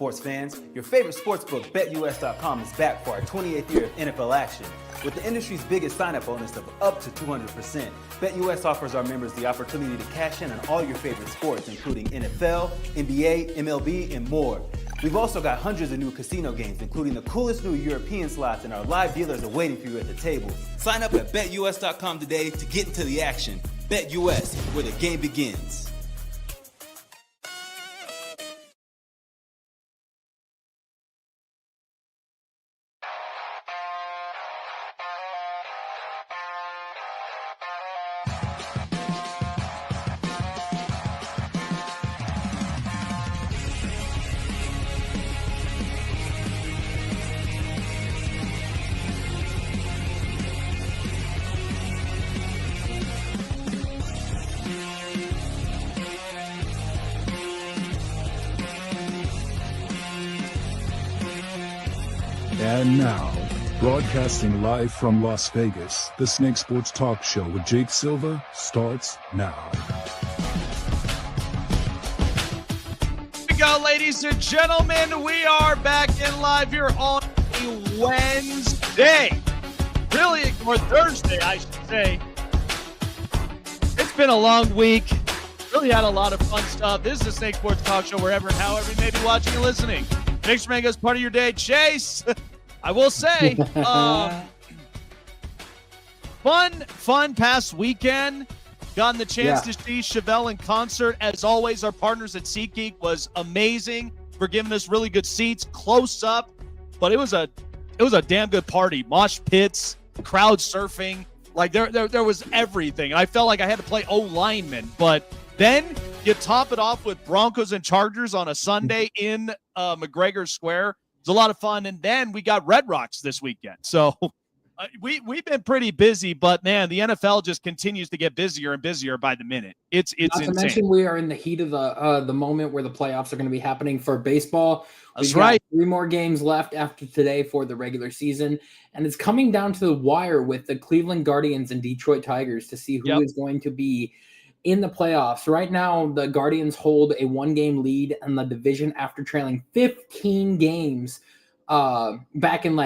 sports fans? Your favorite sportsbook, BetUS.com, is back for our 28th year of NFL action. With the industry's biggest sign-up bonus of up to 200%, BetUS offers our members the opportunity to cash in on all your favorite sports, including NFL, NBA, MLB, and more. We've also got hundreds of new casino games, including the coolest new European slots, and our live dealers are waiting for you at the table. Sign up at BetUS.com today to get into the action. BetUS, where the game begins. And now, broadcasting live from Las Vegas, the Snake Sports Talk Show with Jake Silva starts now. Here we go, ladies and gentlemen. We are back in live here on a Wednesday. Really, or Thursday, I should say. It's been a long week. Really had a lot of fun stuff. This is the Snake Sports Talk Show, wherever and however you may be watching and listening. Thanks for making us part of your day, Chase. I will say, fun past weekend. Gotten the chance to see Chevelle in concert. As always, our partners at SeatGeek was amazing for giving us really good seats, close up. But it was a damn good party. Mosh pits, crowd surfing, like there was everything. And I felt like I had to play O-lineman. But then you top it off with Broncos and Chargers on a Sunday in McGregor Square. It was a lot of fun. And then we got Red Rocks this weekend. So we've been pretty busy, but man, the NFL just continues to get busier and busier by the minute. It's Not insane. to mention we are in the heat of the moment where the playoffs are going to be happening for baseball. That's right. 3 more games left after today for the regular season, and it's coming down to the wire with the Cleveland Guardians and Detroit Tigers to see who is going to be in the playoffs. Right now, the Guardians hold a 1-game lead in the division after trailing 15 games back in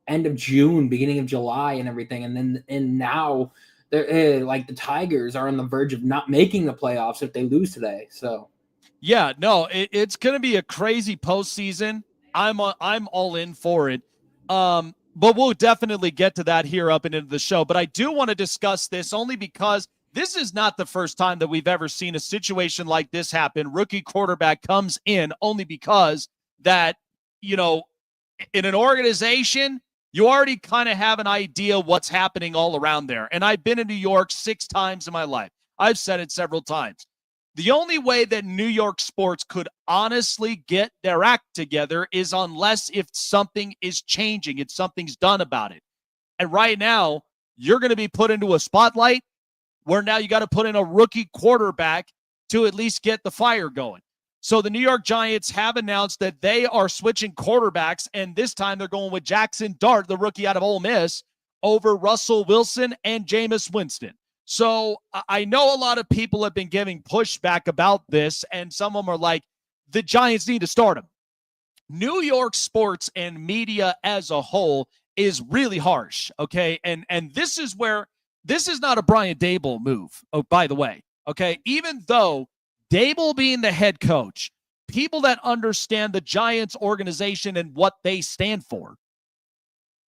end of June, beginning of July and everything. And now they're the Tigers are on the verge of not making the playoffs if they lose today. So yeah, no, it's going to be a crazy postseason. I'm all in for it. But we'll definitely get to that here up and into the show. But I do want to discuss this only because this is not the first time that we've ever seen a situation like this happen. Rookie quarterback comes in only because that, in an organization, you already kind of have an idea what's happening all around there. And I've been in New York 6 times in my life. I've said it several times. The only way that New York sports could honestly get their act together is unless if something is changing, if something's done about it. And right now, you're going to be put into a spotlight where now you got to put in a rookie quarterback to at least get the fire going. So the New York Giants have announced that they are switching quarterbacks, and this time they're going with Jaxson Dart, the rookie out of Ole Miss, over Russell Wilson and Jameis Winston. So I know a lot of people have been giving pushback about this, and some of them are like, the Giants need to start him. New York sports and media as a whole is really harsh, okay? And this is where this is not a Brian Daboll move, by the way, okay? Even though Daboll being the head coach, people that understand the Giants organization and what they stand for,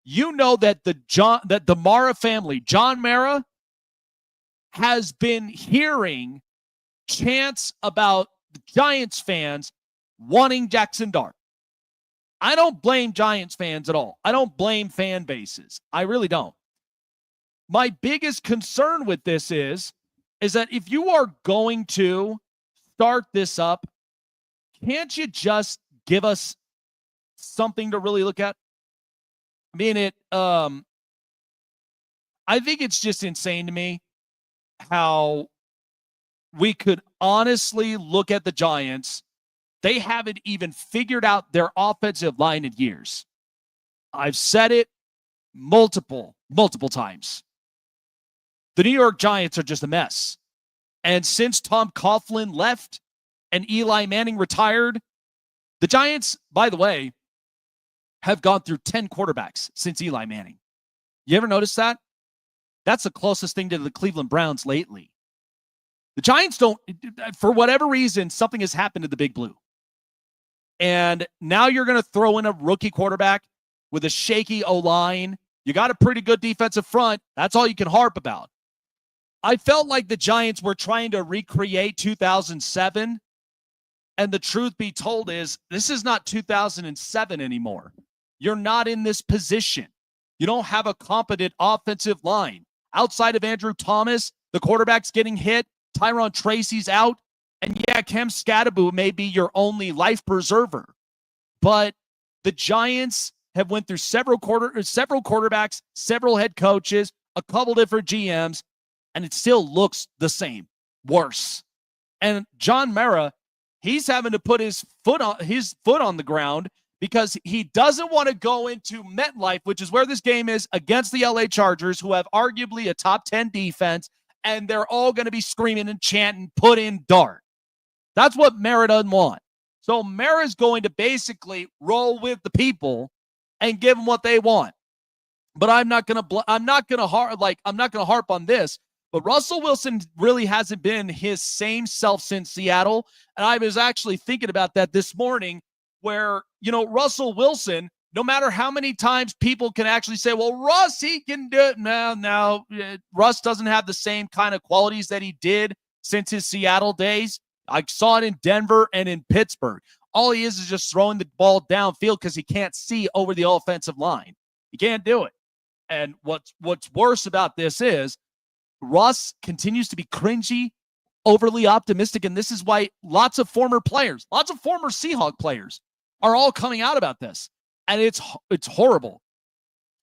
that the Mara family, John Mara, has been hearing chants about the Giants fans wanting Jaxson Dart. I don't blame Giants fans at all. I don't blame fan bases. I really don't. My biggest concern with this is that if you are going to start this up, can't you just give us something to really look at? I mean, I think it's just insane to me how we could honestly look at the Giants. They haven't even figured out their offensive line in years. I've said it multiple times. The New York Giants are just a mess. And since Tom Coughlin left and Eli Manning retired, The Giants, by the way, have gone through 10 quarterbacks since Eli Manning. You ever notice that? That's the closest thing to the Cleveland Browns lately. The Giants don't, for whatever reason, something has happened to the Big Blue. And now you're going to throw in a rookie quarterback with a shaky O-line. You got a pretty good defensive front. That's all you can harp about. I felt like the Giants were trying to recreate 2007. And the truth be told is, this is not 2007 anymore. You're not in this position. You don't have a competent offensive line. Outside of Andrew Thomas, the quarterback's getting hit. Tyron Tracy's out. And yeah, Cam Scatterbo may be your only life preserver. But the Giants have went through several quarterbacks, several head coaches, a couple different GMs, and it still looks the same, worse. And John Mara, he's having to put his foot on the ground because he doesn't want to go into MetLife, which is where this game is, against the LA Chargers, who have arguably a top 10 defense, and they're all going to be screaming and chanting, put in Dart. That's what Mara doesn't want. So Mara's going to basically roll with the people and give them what they want. But I'm not going to harp on this. But Russell Wilson really hasn't been his same self since Seattle. And I was actually thinking about that this morning where, Russell Wilson, no matter how many times people can actually say, well, Russ, he can do it. No, Russ doesn't have the same kind of qualities that he did since his Seattle days. I saw it in Denver and in Pittsburgh. All he is just throwing the ball downfield because he can't see over the offensive line. He can't do it. And what's worse about this is Russ continues to be cringy, overly optimistic, and this is why lots of former Seahawk players are all coming out about this. And it's horrible.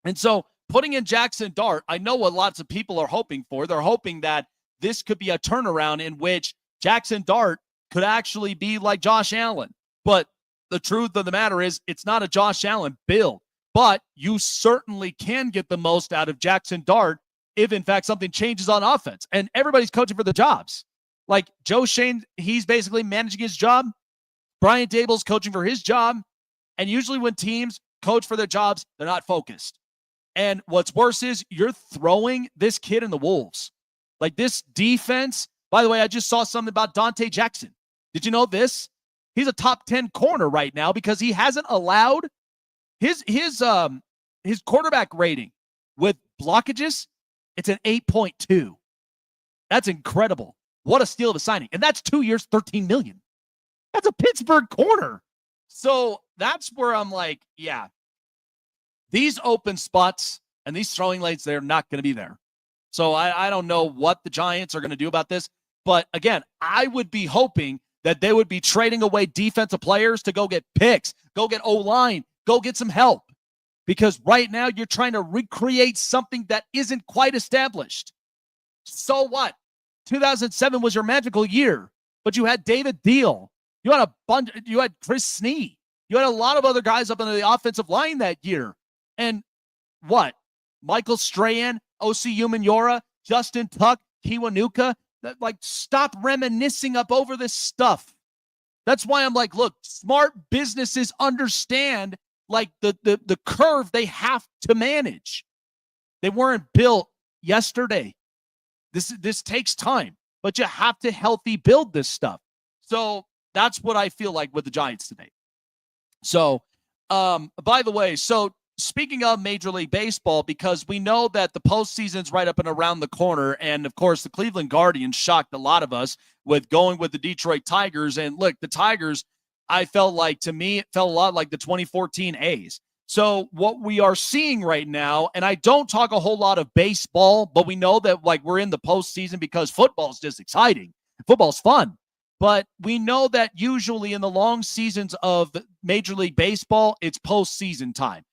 And so putting in Jaxson Dart, I know what lots of people are hoping for. They're hoping that this could be a turnaround in which Jaxson Dart could actually be like Josh Allen. But the truth of the matter is it's not a Josh Allen build. But you certainly can get the most out of Jaxson Dart if, in fact, something changes on offense. And everybody's coaching for the jobs. Like Joe Shane, he's basically managing his job. Brian Dable's coaching for his job. And usually when teams coach for their jobs, they're not focused. And what's worse is you're throwing this kid in the wolves. Like this defense. By the way, I just saw something about Dante Jackson. Did you know this? He's a top 10 corner right now because he hasn't allowed his quarterback rating with blockages. It's an 8.2. That's incredible. What a steal of a signing. And that's 2 years, $13 million. That's a Pittsburgh corner. So that's where I'm like, yeah, these open spots and these throwing lanes, they're not going to be there. So I don't know what the Giants are going to do about this. But again, I would be hoping that they would be trading away defensive players to go get picks, go get O-line, go get some help. Because right now you're trying to recreate something that isn't quite established. So what? 2007 was your magical year, but you had David Deal. You had Chris Snee. You had a lot of other guys up on the offensive line that year. And what? Michael Strahan, O.C. Umenyiora, Justin Tuck, Kiwanuka. Stop reminiscing up over this stuff. That's why I'm like, look, smart businesses understand the curve they have to manage. They weren't built yesterday. This takes time, but you have to healthy build this stuff. So that's what I feel like with the Giants today. So, by the way, speaking of Major League Baseball, because we know that the postseason's right up and around the corner, and of course the Cleveland Guardians shocked a lot of us with going with the Detroit Tigers. And look, the Tigers, to me, it felt a lot like the 2014 A's. So what we are seeing right now, and I don't talk a whole lot of baseball, but we know that we're in the postseason because football's just exciting. Football's fun. But we know that usually in the long seasons of Major League Baseball, it's postseason time.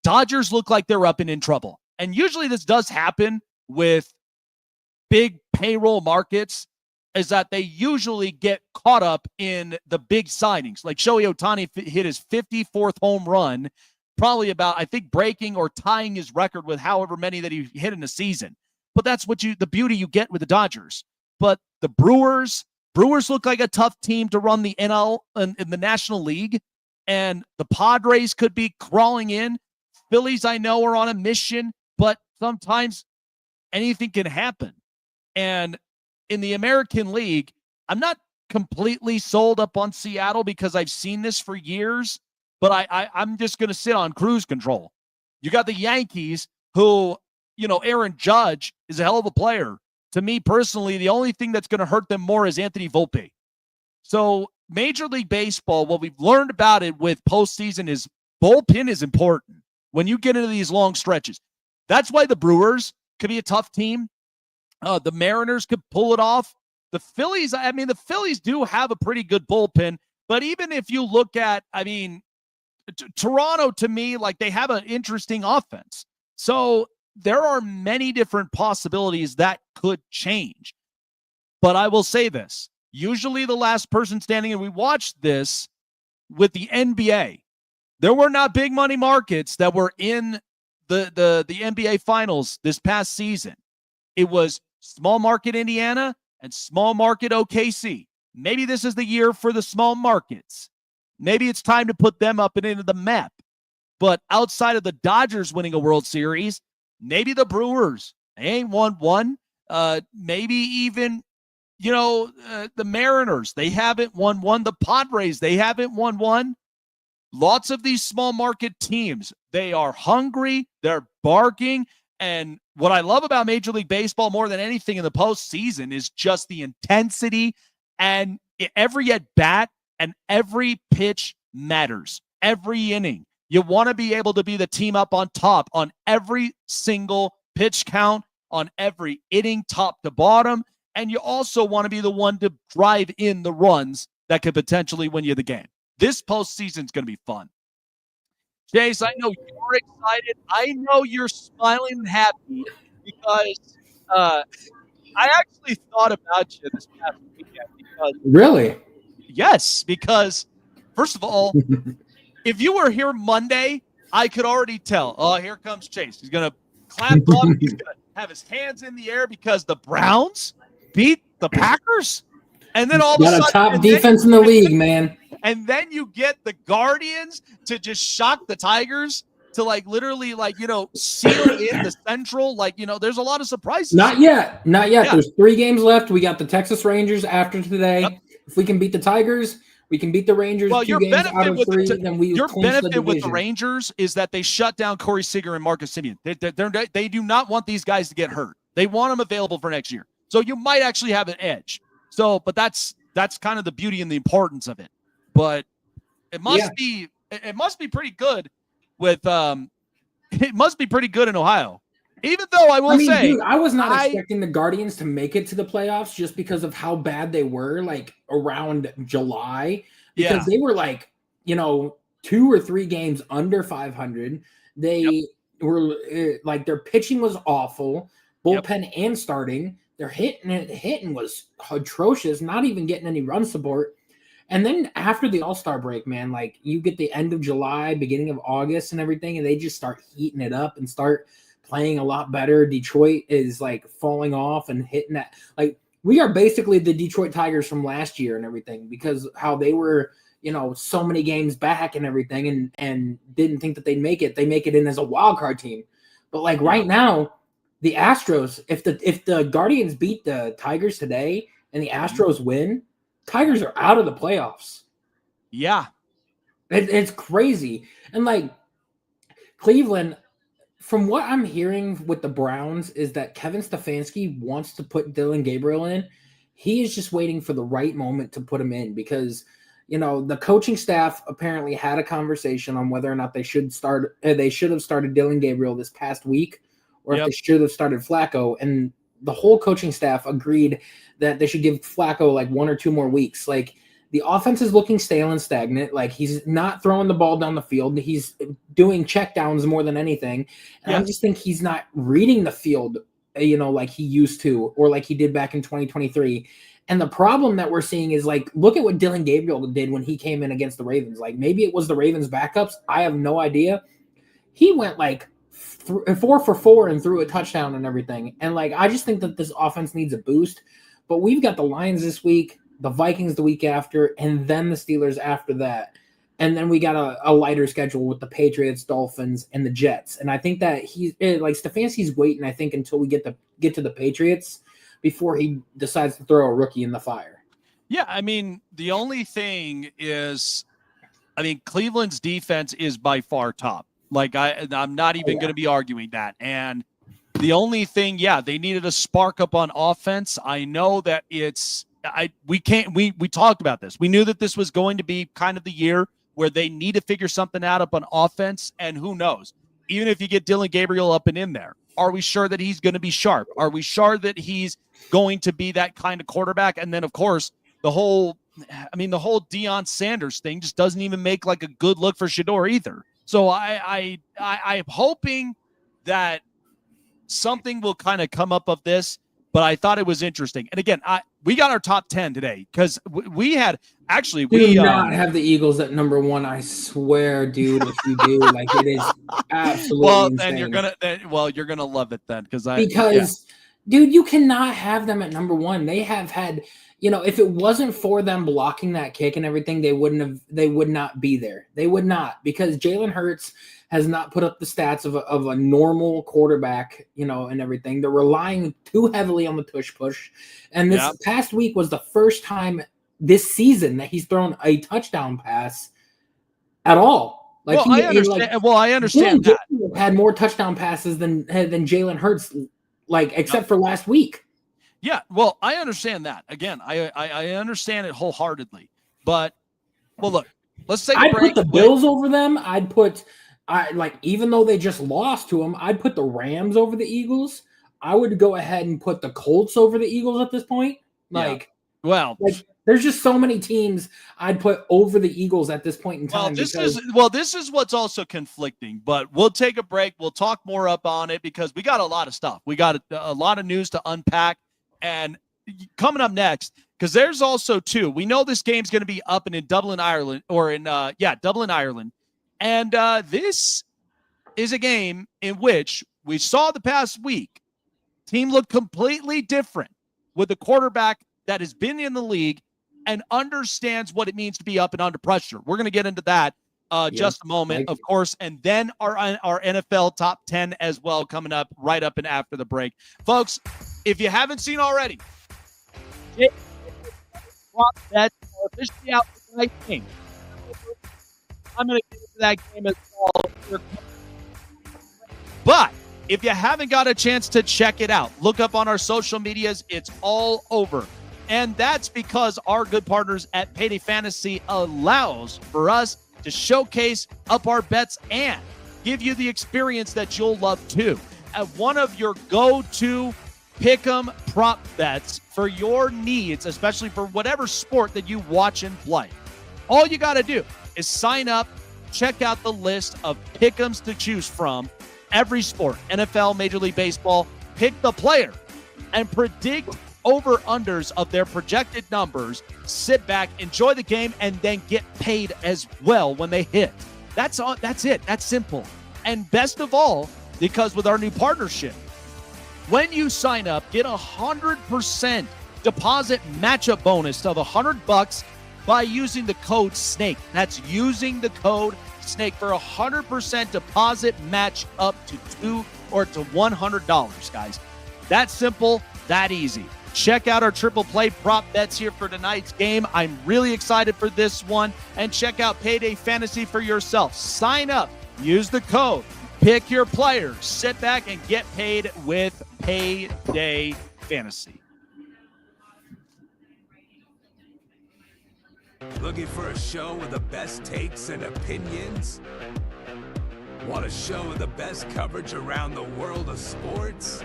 Dodgers look like they're up and in trouble. And usually this does happen with big payroll markets, is that they usually get caught up in the big signings. Like Shohei Ohtani hit his 54th home run, probably about, I think, breaking or tying his record with however many that he hit in a season. But that's the beauty you get with the Dodgers. But the Brewers look like a tough team to run the NL in the National League. and the Padres could be crawling in. Phillies, I know, are on a mission, but sometimes anything can happen. And in the American League, I'm not completely sold up on Seattle because I've seen this for years, but I'm just going to sit on cruise control. You got the Yankees who, Aaron Judge is a hell of a player. To me personally, the only thing that's going to hurt them more is Anthony Volpe. So Major League Baseball, what we've learned about it with postseason is bullpen is important when you get into these long stretches. That's why the Brewers could be a tough team. The Mariners could pull it off. The Phillies, the Phillies do have a pretty good bullpen, but even if you look at, Toronto, to me, like, they have an interesting offense. So there are many different possibilities that could change. But I will say this, usually the last person standing, and we watched this with the NBA, there were not big money markets that were in the NBA finals this past season. It was small market Indiana and small market OKC. Maybe this is the year for the small markets. Maybe it's time to put them up and into the map. But outside of the Dodgers winning a World Series, maybe the Brewers, they ain't won one. Maybe even, the Mariners, they haven't won one. The Padres, they haven't won one. Lots of these small market teams, they are hungry, they're barking. And what I love about Major League Baseball more than anything in the postseason is just the intensity, and every at-bat and every pitch matters. Every inning. You want to be able to be the team up on top on every single pitch count, on every inning, top to bottom. And you also want to be the one to drive in the runs that could potentially win you the game. This postseason is going to be fun. Chase, I know you're excited. I know you're smiling and happy because I actually thought about you this past weekend. Really? Yes, because first of all, if you were here Monday, I could already tell. Oh, here comes Chase. He's going to clap up. He's going to have his hands in the air because the Browns beat the Packers. And then all of a sudden, got a top defense in the league, man. And then you get the Guardians to just shock the Tigers to literally seal in the Central. There's a lot of surprises. Not yet. Yeah. There's 3 games left. We got the Texas Rangers after today. Yep. If we can beat the Tigers, we can beat the Rangers. Well, 2 games out of 3. Then we your clinch benefit the with the Rangers is that they shut down Corey Seager and Marcus Semien. They do not want these guys to get hurt. They want them available for next year. So you might actually have an edge. So, but that's kind of the beauty and the importance of it. But it must be pretty good with it must be pretty good in Ohio. Even though I will say, dude, I was not expecting the Guardians to make it to the playoffs just because of how bad they were around July, because they were 2 or 3 games under 500. They were their pitching was awful, bullpen and starting. Their hitting was atrocious, not even getting any run support. And then after the All-Star break, man, you get the end of July, beginning of August and everything, and they just start heating it up and start playing a lot better. Detroit is falling off and hitting that. We are basically the Detroit Tigers from last year and everything, because how they were, so many games back and everything, and didn't think that they'd make it. They make it in as a wild card team. But right now, the Astros, if the Guardians beat the Tigers today and the Astros win, Tigers are out of the playoffs. Yeah. It's crazy. And Cleveland, from what I'm hearing with the Browns, is that Kevin Stefanski wants to put Dylan Gabriel in. He is just waiting for the right moment to put him in, because the coaching staff apparently had a conversation on whether or not they should have started Dylan Gabriel this past week, or if they should have started Flacco. And the whole coaching staff agreed that they should give Flacco 1 or 2 more weeks. The offense is looking stale and stagnant. He's not throwing the ball down the field. He's doing checkdowns more than anything. And I just think he's not reading the field, like he used to, or like he did back in 2023. And the problem that we're seeing is look at what Dylan Gabriel did when he came in against the Ravens. Maybe it was the Ravens backups. I have no idea. He went 4 for 4 and threw a touchdown and everything. And I just think that this offense needs a boost. But we've got the Lions this week, the Vikings the week after, and then the Steelers after that. And then we got a lighter schedule with the Patriots, Dolphins, and the Jets. And I think that Stefanski's waiting, I think, until we get to the Patriots before he decides to throw a rookie in the fire. Yeah, I mean, the only thing is, Cleveland's defense is by far top. Like, I'm not even going to be arguing that. And the only thing, they needed a spark up on offense. I know that we talked about this. We knew that this was going to be kind of the year where they need to figure something out up on offense, and who knows? Even if you get Dylan Gabriel up and in there, are we sure that he's going to be sharp? Are we sure that he's going to be that kind of quarterback? And then, of course, the whole Deion Sanders thing just doesn't even make like a good look for Shedeur either. So I'm hoping that something will kind of come up of this, but I thought it was interesting. And again, we got our top 10 today because we had actually do not have the Eagles at number 1. I swear, dude. If you do, like, it is absolutely insane. You're gonna love it then because dude, you cannot have them at number 1. They have had, if it wasn't for them blocking that kick and everything, they would not be there. They would not, because Jalen Hurts has not put up the stats of a normal quarterback, and everything. They're relying too heavily on the push. And this past week was the first time this season that he's thrown a touchdown pass at all. Like, I understand that. Had more touchdown passes than Jalen Hurts, except for last week. Yeah, well, I understand that. Again, I understand it wholeheartedly. But, look, let's take a break. I'd put the Bills over them. Even though they just lost to them, I'd put the Rams over the Eagles. I would go ahead and put the Colts over the Eagles at this point. There's just so many teams I'd put over the Eagles at this point in time. This is what's also conflicting, but we'll take a break. We'll talk more up on it because we got a lot of stuff. We got a lot of news to unpack. And coming up next, because there's also we know this game's going to be up in Dublin, Ireland, Dublin, Ireland. And this is a game in which we saw the past week. Team looked completely different with a quarterback that has been in the league and understands what it means to be up and under pressure. We're going to get into that just a moment, of course, and then our NFL top 10 as well coming up right up and after the break. Folks, if you haven't seen already, that's officially out for tonight's game. I'm going to get into that game as well. But if you haven't got a chance to check it out, look up on our social medias. It's all over. And that's because our good partners at Payday Fantasy allows for us to showcase up our bets and give you the experience that you'll love too. At one of your go-to pick'em prop bets for your needs, especially for whatever sport that you watch and play. All you got to do is sign up, check out the list of pick'ems to choose from. Every sport, NFL, Major League Baseball, pick the player and predict over-unders of their projected numbers. Sit back, enjoy the game, and then get paid as well when they hit. That's all. That's it. That's simple. And best of all, because with our new partnership, when you sign up, get 100% deposit matchup bonus of $100 by using the code SNAKE. That's using the code SNAKE for 100% deposit match up to $100, guys. That simple, that easy. Check out our triple play prop bets here for tonight's game. I'm really excited for this one. And check out Payday Fantasy for yourself. Sign up, use the code, pick your players, sit back and get paid with Payday Fantasy. Looking for a show with the best takes and opinions? Want a show with the best coverage around the world of sports?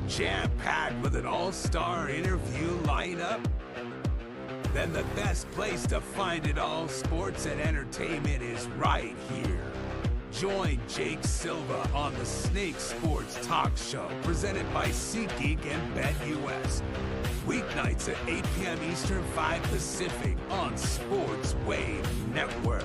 Jam-packed with an all-star interview lineup? Then the best place to find it all, sports and entertainment, is right here. Join Jake Silva on the Snake Sports Talk Show, presented by SeatGeek and BetUS. Weeknights at 8 p.m. Eastern, 5 Pacific on Sports Wave Network.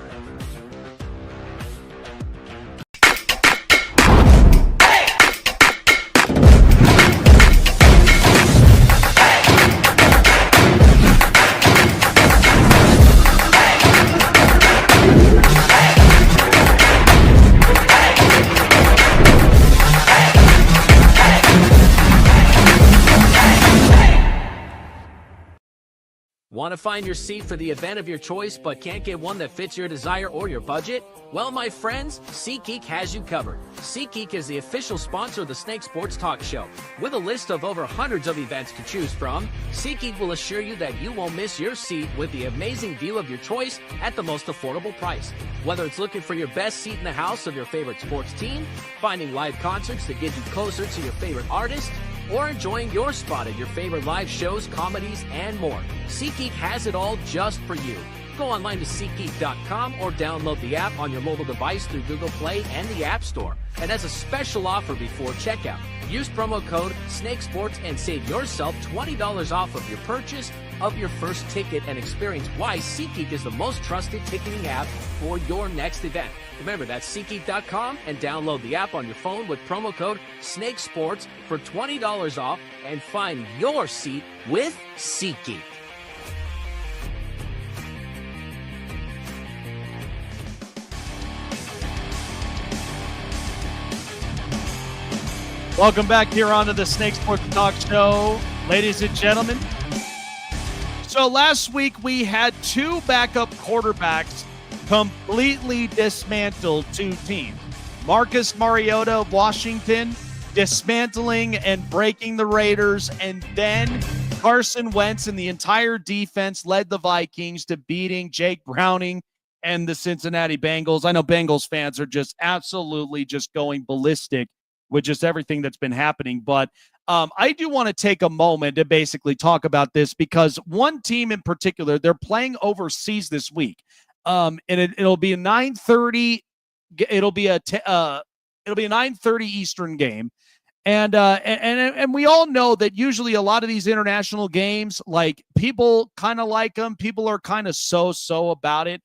Want to find your seat for the event of your choice but can't get one that fits your desire or your budget? Well, my friends, SeatGeek has you covered. SeatGeek is the official sponsor of the Snake Sports Talk Show. With a list of over hundreds of events to choose from, SeatGeek will assure you that you won't miss your seat with the amazing view of your choice at the most affordable price. Whether it's looking for your best seat in the house of your favorite sports team, finding live concerts that get you closer to your favorite artist, or enjoying your spot at your favorite live shows, comedies, and more, SeatGeek has it all just for you. Go online to SeatGeek.com or download the app on your mobile device through Google Play and the App Store. And as a special offer before checkout, use promo code SNAKESPORTS and save yourself $20 off of your purchase of your first ticket and experience why SeatGeek is the most trusted ticketing app for your next event. Remember, that's SeatGeek.com and download the app on your phone with promo code SNAKESPORTS for $20 off and find your seat with SeatGeek. Welcome back here onto the Snake Sports Talk Show, ladies and gentlemen. So last week we had two backup quarterbacks completely dismantle two teams. Marcus Mariota of Washington dismantling and breaking the Raiders, and then Carson Wentz and the entire defense led the Vikings to beating Jake Browning and the Cincinnati Bengals. I know Bengals fans are just absolutely just going ballistic with just everything that's been happening. But I do want to take a moment to basically talk about this, because one team in particular, they're playing overseas this week. And it'll be a 9:30. It'll be a 9:30 Eastern game. And we all know that usually a lot of these international games, like, people kind of like them. People are kind of so about it.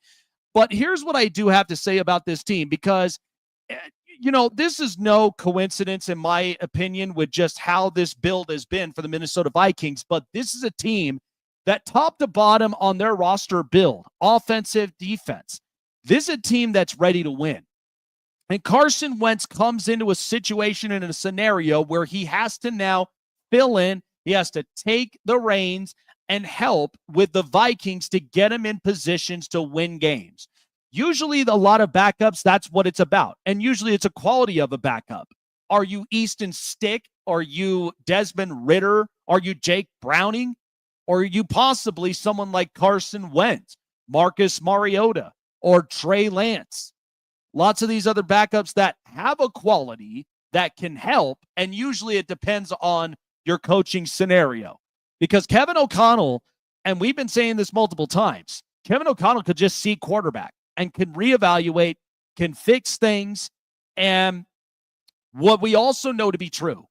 But here's what I do have to say about this team, because this is no coincidence, in my opinion, with just how this build has been for the Minnesota Vikings. But this is a team that top to bottom on their roster build, offensive, defense, this is a team that's ready to win. And Carson Wentz comes into a situation in a scenario where he has to now fill in. He has to take the reins and help with the Vikings to get him in positions to win games. Usually a lot of backups, that's what it's about. And usually it's a quality of a backup. Are you Easton Stick? Are you Desmond Ridder? Are you Jake Browning? Or are you possibly someone like Carson Wentz, Marcus Mariota, or Trey Lance? Lots of these other backups that have a quality that can help, and usually it depends on your coaching scenario. Because Kevin O'Connell, and we've been saying this multiple times, Kevin O'Connell could just see quarterback and can reevaluate, can fix things. And what we also know to be true,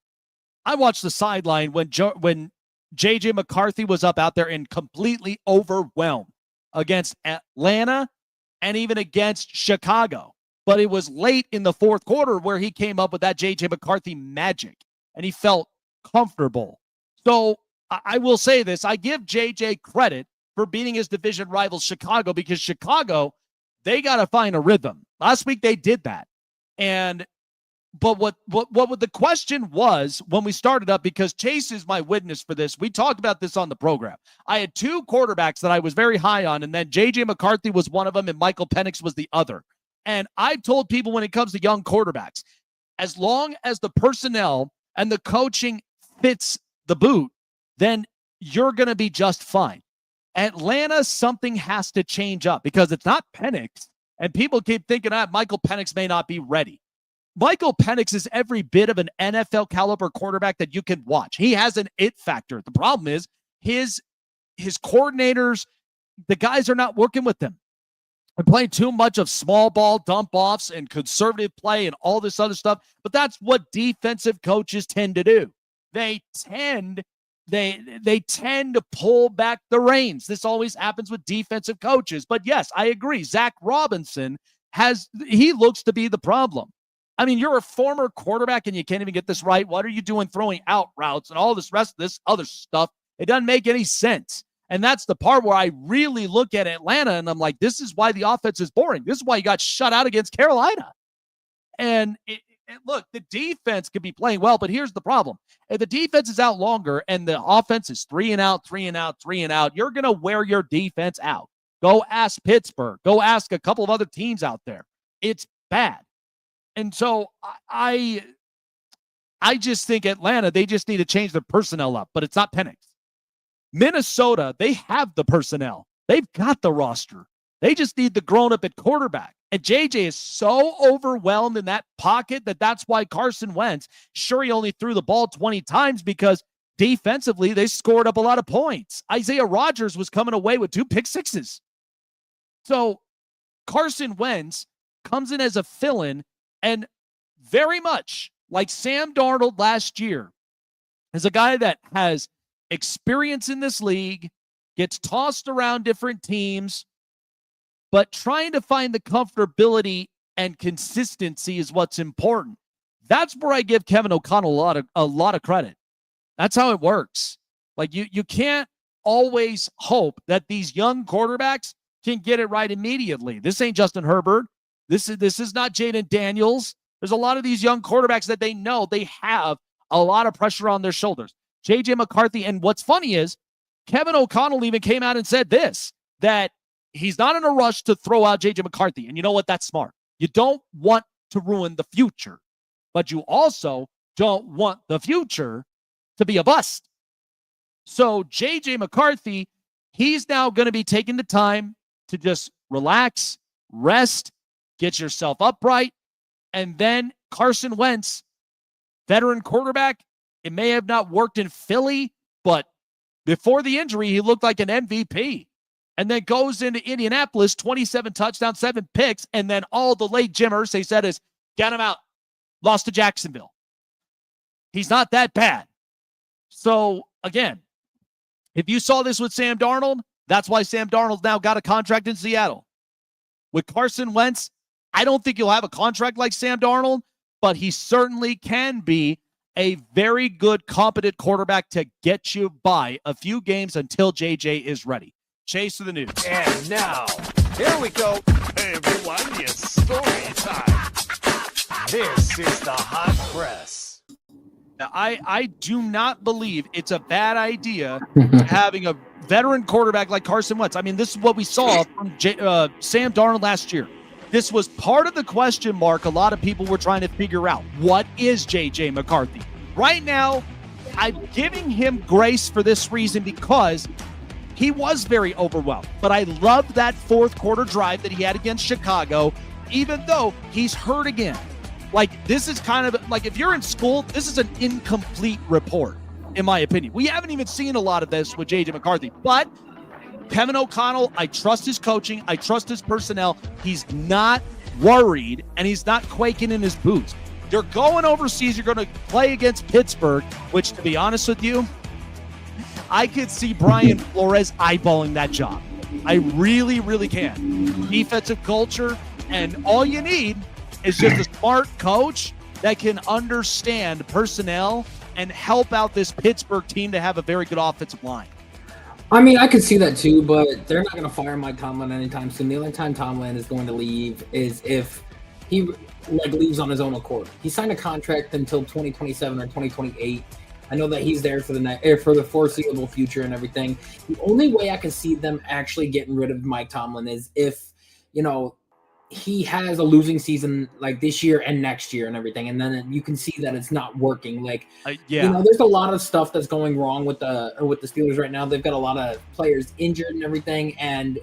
I watched the sideline when J.J. McCarthy was up out there and completely overwhelmed against Atlanta and even against Chicago. But it was late in the fourth quarter where he came up with that J.J. McCarthy magic, and he felt comfortable. So I will say this. I give J.J. credit for beating his division rival Chicago, because Chicago, they got to find a rhythm. Last week they did that. But what the question was when we started up, because Chase is my witness for this. We talked about this on the program. I had two quarterbacks that I was very high on, and then J.J. McCarthy was one of them and Michael Penix was the other. And I told people, when it comes to young quarterbacks, as long as the personnel and the coaching fits the boot, then you're going to be just fine. Atlanta, something has to change up, because it's not Penix. And people keep thinking that Michael Penix may not be ready. Michael Penix is every bit of an NFL caliber quarterback that you can watch. He has an it factor. The problem is his coordinators, the guys are not working with them. They're playing too much of small ball dump offs and conservative play and all this other stuff. But that's what defensive coaches tend to do. They tend to pull back the reins. This always happens with defensive coaches. But yes, I agree. Zach Robinson he looks to be the problem. I mean, you're a former quarterback and you can't even get this right. What are you doing throwing out routes and all this rest of this other stuff? It doesn't make any sense. And that's the part where I really look at Atlanta and I'm like, this is why the offense is boring. This is why you got shut out against Carolina. And And look, the defense could be playing well, but here's the problem. If the defense is out longer and the offense is 3 and out, 3 and out, 3 and out, you're going to wear your defense out. Go ask Pittsburgh. Go ask a couple of other teams out there. It's bad. And so I just think Atlanta, they just need to change their personnel up, but it's not Penix. Minnesota, they have the personnel. They've got the roster. They just need the grown-up at quarterback. And JJ is so overwhelmed in that pocket that's why Carson Wentz, sure, he only threw the ball 20 times because defensively they scored up a lot of points. Isaiah Rodgers was coming away with 2 pick sixes. So Carson Wentz comes in as a fill-in, and very much like Sam Darnold last year, is a guy that has experience in this league, gets tossed around different teams, but trying to find the comfortability and consistency is what's important. That's where I give Kevin O'Connell a lot of credit. That's how it works. Like you can't always hope that these young quarterbacks can get it right immediately. This ain't Justin Herbert. This is not Jaden Daniels. There's a lot of these young quarterbacks that they know they have a lot of pressure on their shoulders. J.J. McCarthy, and what's funny is Kevin O'Connell even came out and said this, that he's not in a rush to throw out J.J. McCarthy. And you know what? That's smart. You don't want to ruin the future, but you also don't want the future to be a bust. So J.J. McCarthy, he's now going to be taking the time to just relax, rest, get yourself upright. And then Carson Wentz, veteran quarterback, it may have not worked in Philly, but before the injury, he looked like an MVP. And then goes into Indianapolis, 27 touchdowns, 7 picks, and then all the late Jimmers, they said, is get him out. Lost to Jacksonville. He's not that bad. So, again, if you saw this with Sam Darnold, that's why Sam Darnold now got a contract in Seattle. With Carson Wentz, I don't think he'll have a contract like Sam Darnold, but he certainly can be a very good, competent quarterback to get you by a few games until JJ is ready. Chase to the news. And now, here we go. Hey, everyone, it's story time. This is the hot press. Now, I do not believe it's a bad idea having a veteran quarterback like Carson Wentz. I mean, this is what we saw from Sam Darnold last year. This was part of the question mark a lot of people were trying to figure out. What is J.J. McCarthy? Right now, I'm giving him grace for this reason because he was very overwhelmed. But I loved that fourth quarter drive that he had against Chicago, even though he's hurt again. Like, this is kind of like if you're in school, this is an incomplete report, in my opinion. We haven't even seen a lot of this with J.J. McCarthy, but Kevin O'Connell, I trust his coaching. I trust his personnel. He's not worried, and he's not quaking in his boots. You're going overseas. You're going to play against Pittsburgh, which, to be honest with you, I could see Brian Flores eyeballing that job. I really, really can. Defensive culture, and all you need is just a smart coach that can understand personnel and help out this Pittsburgh team to have a very good offensive line. I mean, I could see that too, but they're not going to fire Mike Tomlin anytime soon. The only time Tomlin is going to leave is if he leaves on his own accord. He signed a contract until 2027 or 2028. I know that he's there for the foreseeable future and everything. The only way I can see them actually getting rid of Mike Tomlin is if, he has a losing season like this year and next year and everything, and then you can see that it's not working. There's a lot of stuff that's going wrong with the Steelers right now. They've got a lot of players injured and everything, and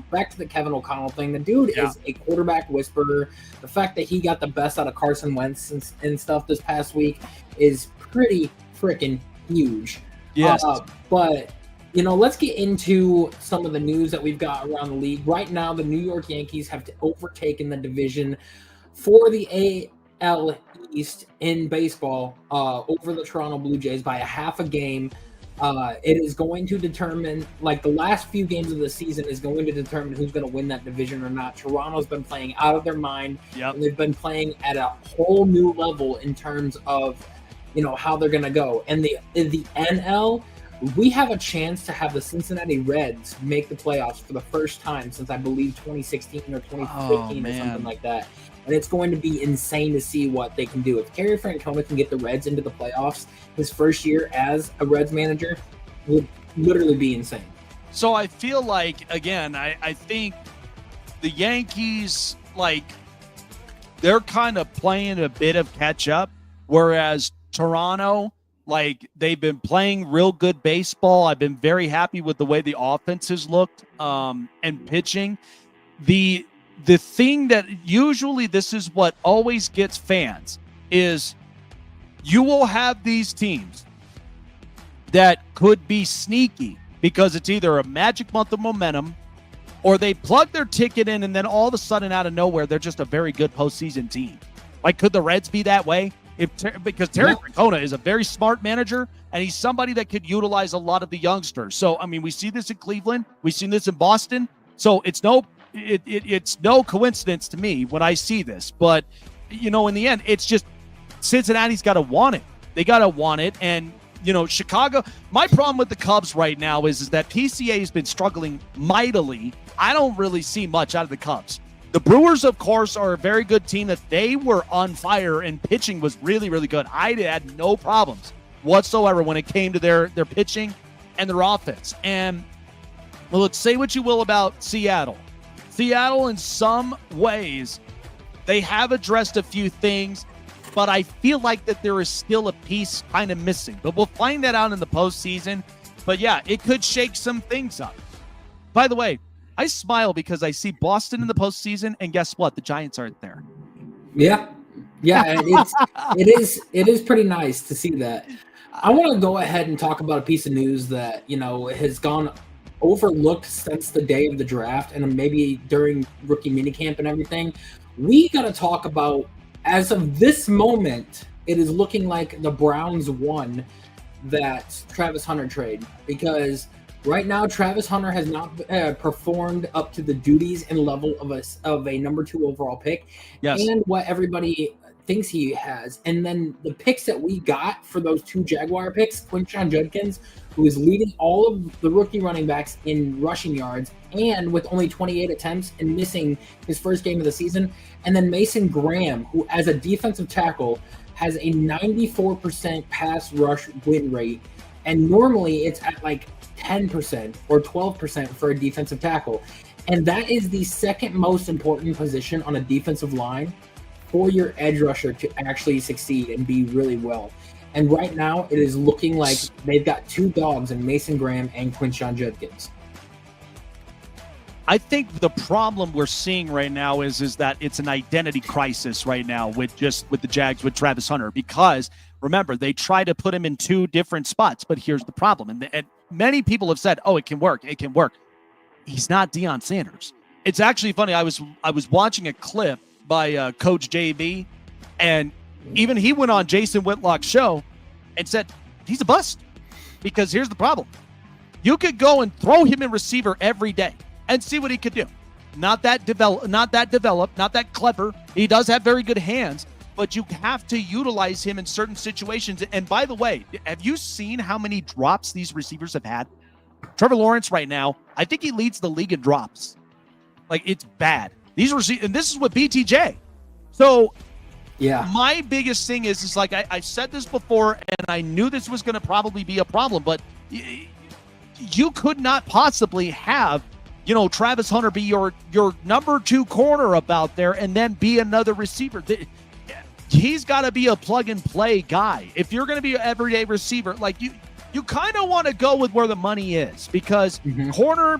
back to the Kevin O'Connell thing. The dude is a quarterback whisperer. The fact that he got the best out of Carson Wentz and stuff this past week is pretty freaking huge. Yes, but. Let's get into some of the news that we've got around the league. Right now, the New York Yankees have overtaken the division for the AL East in baseball over the Toronto Blue Jays by a half a game. It is going to determine, the last few games of the season is going to determine who's going to win that division or not. Toronto's been playing out of their mind. Yep. And they've been playing at a whole new level in terms of, how they're going to go. And the NL, we have a chance to have the Cincinnati Reds make the playoffs for the first time since I believe 2016 or 2015 or something like that. And it's going to be insane to see what they can do. If Terry Francona can get the Reds into the playoffs his first year as a Reds manager, would literally be insane. So I feel like, again, I think the Yankees, like, they're kind of playing a bit of catch up, whereas Toronto, like, they've been playing real good baseball. I've been very happy with the way the offense has looked and pitching. The thing that usually this is what always gets fans is you will have these teams that could be sneaky because it's either a magic month of momentum or they plug their ticket in and then all of a sudden out of nowhere, they're just a very good postseason team. Like, could the Reds be that way? Because Terry Francona is a very smart manager and he's somebody that could utilize a lot of the youngsters. So, I mean, we see this in Cleveland. We've seen this in Boston. So it's no coincidence to me when I see this. But, you know, in the end, it's just Cincinnati's got to want it. They got to want it. And, you know, Chicago, my problem with the Cubs right now is that PCA has been struggling mightily. I don't really see much out of the Cubs. The Brewers, of course, are a very good team that they were on fire and pitching was really, really good. I had no problems whatsoever when it came to their pitching and their offense. And, well, let's say what you will about Seattle. Seattle, in some ways, they have addressed a few things, but I feel like that there is still a piece kind of missing. But we'll find that out in the postseason. But, yeah, it could shake some things up. By the way, I smile because I see Boston in the postseason, and guess what? The Giants aren't there. Yeah. And it is pretty nice to see that. I want to go ahead and talk about a piece of news that, you know, has gone overlooked since the day of the draft and maybe during rookie minicamp and everything. We got to talk about, as of this moment, it is looking like the Browns won that Travis Hunter trade, because right now Travis Hunter has not performed up to the duties and level of a number 2 overall pick, and what everybody thinks he has. And then the picks that we got for those 2 Jaguar picks, Quinshon Judkins, who is leading all of the rookie running backs in rushing yards and with only 28 attempts and missing his first game of the season, and then Mason Graham, who as a defensive tackle has a 94% pass rush win rate, and normally it's at like 10% or 12% for a defensive tackle. And that is the second most important position on a defensive line for your edge rusher to actually succeed and be really well. And right now, it is looking like they've got 2 dogs in Mason Graham and Quinshon Judkins. I think the problem we're seeing right now is that it's an identity crisis right now with the Jags with Travis Hunter, because remember, they try to put him in 2 different spots, but here's the problem. And many people have said, oh, it can work. He's not Deion Sanders. It's actually funny. I was watching a clip by Coach JB, and even he went on Jason Whitlock's show and said he's a bust, because here's the problem. You could go and throw him in receiver every day and see what he could do. Not that developed, not that clever. He does have very good hands, but you have to utilize him in certain situations. And by the way, have you seen how many drops these receivers have had? Trevor Lawrence right now, I think he leads the league in drops. Like, it's bad. These receivers, and this is with BTJ. So, yeah, my biggest thing is like I've said this before, and I knew this was going to probably be a problem, but you could not possibly have, you know, Travis Hunter be your number 2 corner up out there and then be another receiver. He's got to be a plug-and-play guy. If you're going to be an everyday receiver, like you kind of want to go with where the money is, because corner,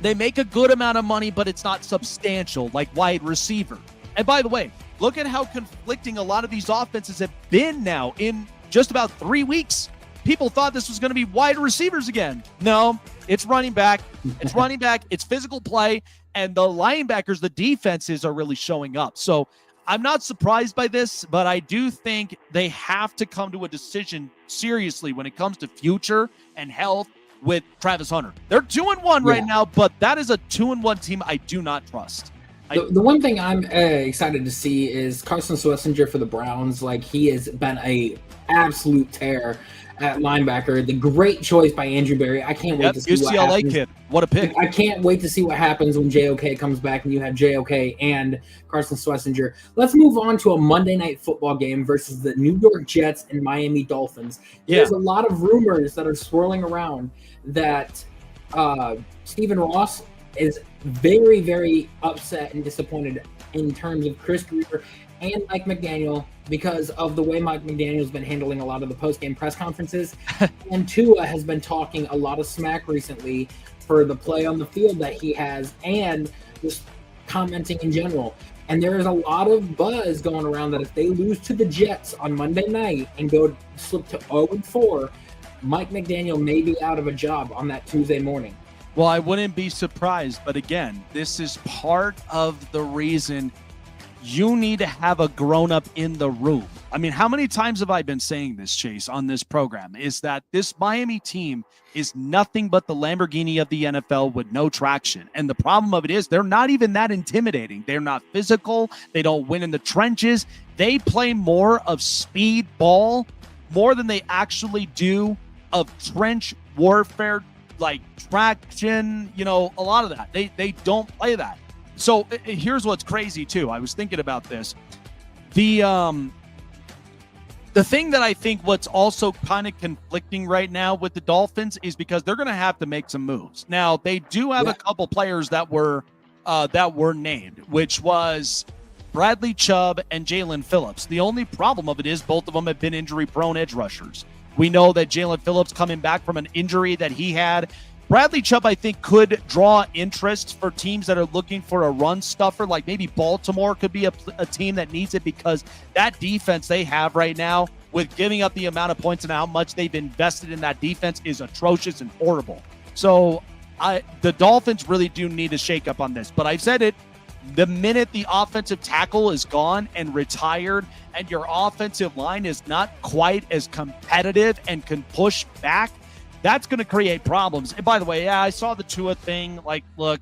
they make a good amount of money, but it's not substantial like wide receiver. And by the way, look at how conflicting a lot of these offenses have been now in just about 3 weeks. People thought this was going to be wide receivers again. No, it's running back. It's running back. It's physical play. And the linebackers, the defenses are really showing up. So I'm not surprised by this, but I do think they have to come to a decision seriously when it comes to future and health with Travis Hunter. They're 2-1 right now, but that is a 2-1 team I do not trust. The one thing I'm excited to see is Carson Schlesinger for the Browns. Like, he has been a absolute tear at linebacker. The great choice by Andrew Berry. I can't wait to see what UCLA happens. kid. What a pick. I can't wait to see what happens when JOK comes back and you have JOK and Carson Schlesinger. Let's move on to a Monday Night Football game versus the New York Jets and Miami Dolphins. There's a lot of rumors that are swirling around that Stephen Ross is very, very upset and disappointed in terms of Chris Greer and Mike McDaniel because of the way Mike McDaniel's been handling a lot of the post-game press conferences. And Tua has been talking a lot of smack recently for the play on the field that he has and just commenting in general. And there is a lot of buzz going around that if they lose to the Jets on Monday night and go slip to 0-4, Mike McDaniel may be out of a job on that Tuesday morning. Well, I wouldn't be surprised. But again, this is part of the reason you need to have a grown-up in the room. I mean, how many times have I been saying this, Chase, on this program, is that this Miami team is nothing but the Lamborghini of the NFL with no traction. And the problem of it is they're not even that intimidating. They're not physical. They don't win in the trenches. They play more of speed ball more than they actually do of trench warfare, like traction, a lot of that. They don't play that. So here's what's crazy too. I was thinking about this. The thing that I think what's also kind of conflicting right now with the Dolphins is because they're going to have to make some moves. Now they do have a couple players that were named, which was Bradley Chubb and Jalen Phillips. The only problem of it is both of them have been injury-prone edge rushers. We know that Jalen Phillips coming back from an injury that he had. Bradley Chubb, I think, could draw interest for teams that are looking for a run stuffer, like maybe Baltimore could be a team that needs it because that defense they have right now with giving up the amount of points and how much they've invested in that defense is atrocious and horrible. So the Dolphins really do need a shakeup on this. But I've said it, the minute the offensive tackle is gone and retired and your offensive line is not quite as competitive and can push back, that's going to create problems. And by the way, I saw the Tua thing. Like, look,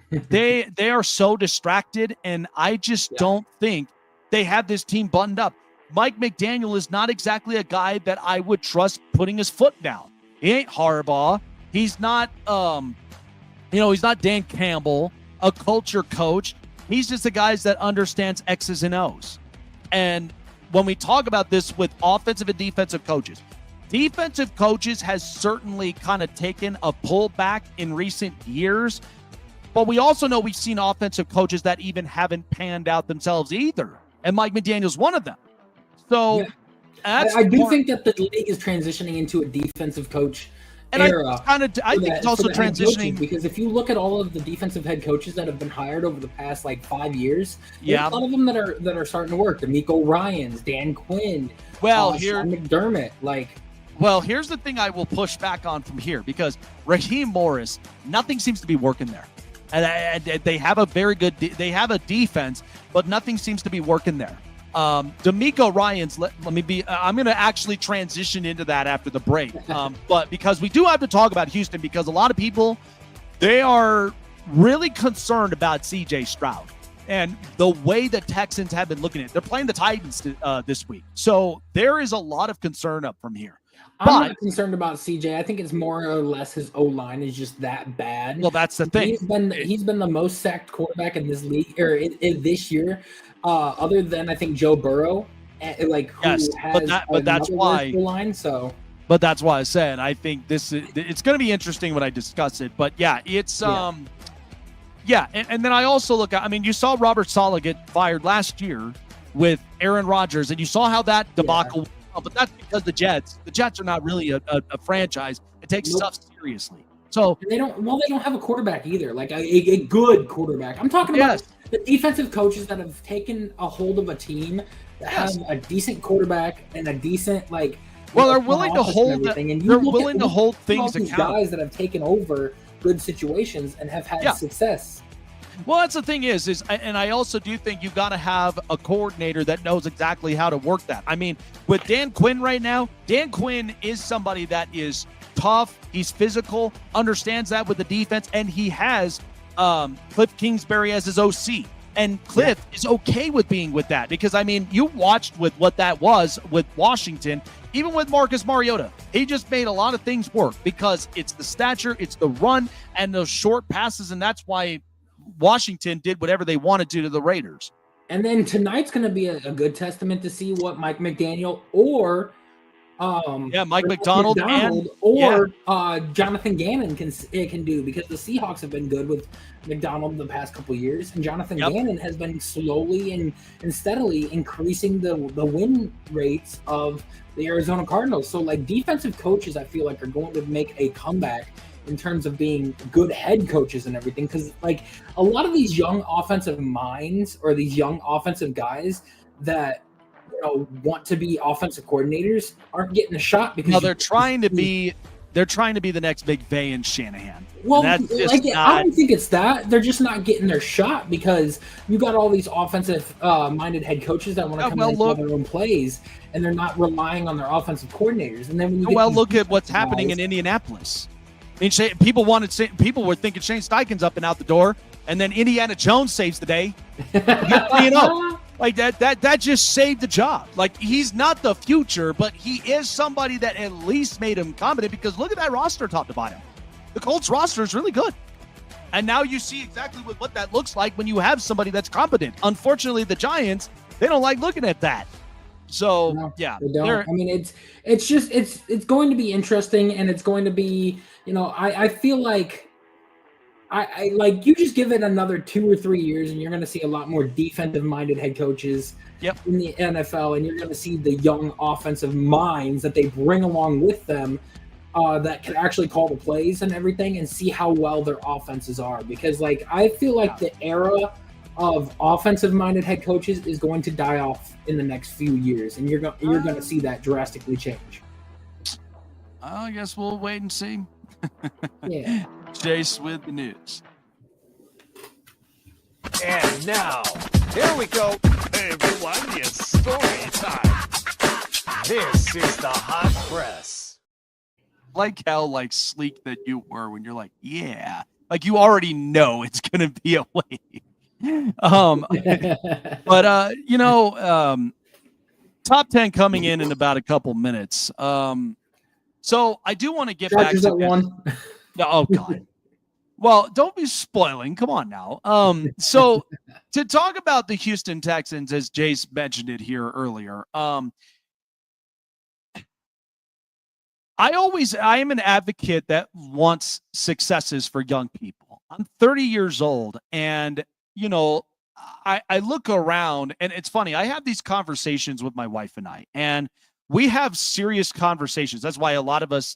they are so distracted, and I just don't think they have this team buttoned up. Mike McDaniel is not exactly a guy that I would trust putting his foot down. He ain't Harbaugh. He's not, he's not Dan Campbell, a culture coach. He's just the guys that understands X's and O's. And when we talk about this with offensive and defensive coaches has certainly kind of taken a pullback in recent years, but we also know we've seen offensive coaches that even haven't panned out themselves either. And Mike McDaniel's one of them. So I do think that the league is transitioning into a defensive coach era. I think it's also transitioning because if you look at all of the defensive head coaches that have been hired over the past 5 years, there's a lot of them that are starting to work. DeMeco Ryans, Dan Quinn, Sean McDermott, Well, here's the thing I will push back on from here, because Raheem Morris, nothing seems to be working there. And they have a very good they have a defense, but nothing seems to be working there. DeMeco Ryans, I'm going to actually transition into that after the break. But because we do have to talk about Houston, because a lot of people, they are really concerned about CJ Stroud and the way the Texans have been looking at it. They're playing the Titans this week. So there is a lot of concern up from here. I'm not concerned about CJ. I think it's more or less his O-line is just that bad. Well, that's the thing. He's been the most sacked quarterback in this league, or in this year, other than I think Joe Burrow. But that's why O-line. So, but that's why I said I think it's going to be interesting when I discuss it. But it's and then I also look at. I mean, you saw Robert Saleh get fired last year with Aaron Rodgers, and you saw how that debacle. But that's because the Jets are not really a franchise. It takes stuff seriously. So they don't have a quarterback either. Like a good quarterback. I'm talking about the defensive coaches that have taken a hold of a team that has a decent quarterback and a decent they're willing to hold to hold things accountable. Guys that have taken over good situations and have had success. Well, that's the thing is, and I also do think you've got to have a coordinator that knows exactly how to work that. I mean, with Dan Quinn right now, Dan Quinn is somebody that is tough. He's physical, understands that with the defense, and he has Cliff Kingsbury as his OC. And Cliff is okay with being with that because, I mean, you watched with what that was with Washington, even with Marcus Mariota. He just made a lot of things work because it's the stature, it's the run, and those short passes, and that's why Washington did whatever they wanted to the Raiders. And then tonight's going to be a good testament to see what Mike McDaniel or Mike McDonald or Jonathan Gannon can do, because the Seahawks have been good with McDonald the past couple of years, and Jonathan Gannon has been slowly and steadily increasing the win rates of the Arizona Cardinals. So like defensive coaches, I feel like are going to make a comeback in terms of being good head coaches and everything, because like a lot of these young offensive minds or these young offensive guys that want to be offensive coordinators aren't getting a shot because they're trying to be the next McVay and Shanahan. Well, and I don't think it's that. They're just not getting their shot because you got all these offensive minded head coaches that want to come in and call their own plays, and they're not relying on their offensive coordinators. And then when you look at what's happening in Indianapolis. I mean, people were thinking Shane Steichen's up and out the door, and then Indiana Jones saves the day. Like that just saved the job. Like, he's not the future, but he is somebody that at least made him competent, because look at that roster top to bottom. The Colts roster is really good. And now you see exactly what that looks like when you have somebody that's competent. Unfortunately, the Giants, they don't like looking at that. So, They don't. I mean, it's going to be interesting, and it's going to be, I feel like I like, you just give it another 2 or 3 years and you're going to see a lot more defensive-minded head coaches in the NFL, and you're going to see the young offensive minds that they bring along with them that can actually call the plays and everything, and see how well their offenses are. Because, like, I feel like the era of offensive-minded head coaches is going to die off in the next few years, and you're going to see that drastically change. I guess we'll wait and see. Yeah. Jace with the news. And now, here we go. Everyone, it's story time. This is the hot press. Like how sleek that you were when you're like, yeah, like you already know it's gonna be a wave. But top 10 coming in about a couple minutes. So I do want to get back to that one. Oh God. Well, don't be spoiling. Come on now. So to talk about the Houston Texans, as Jace mentioned it here earlier, I am an advocate that wants successes for young people. I'm 30 years old, and I look around, and it's funny. I have these conversations with my wife and I, and we have serious conversations. That's why a lot of us,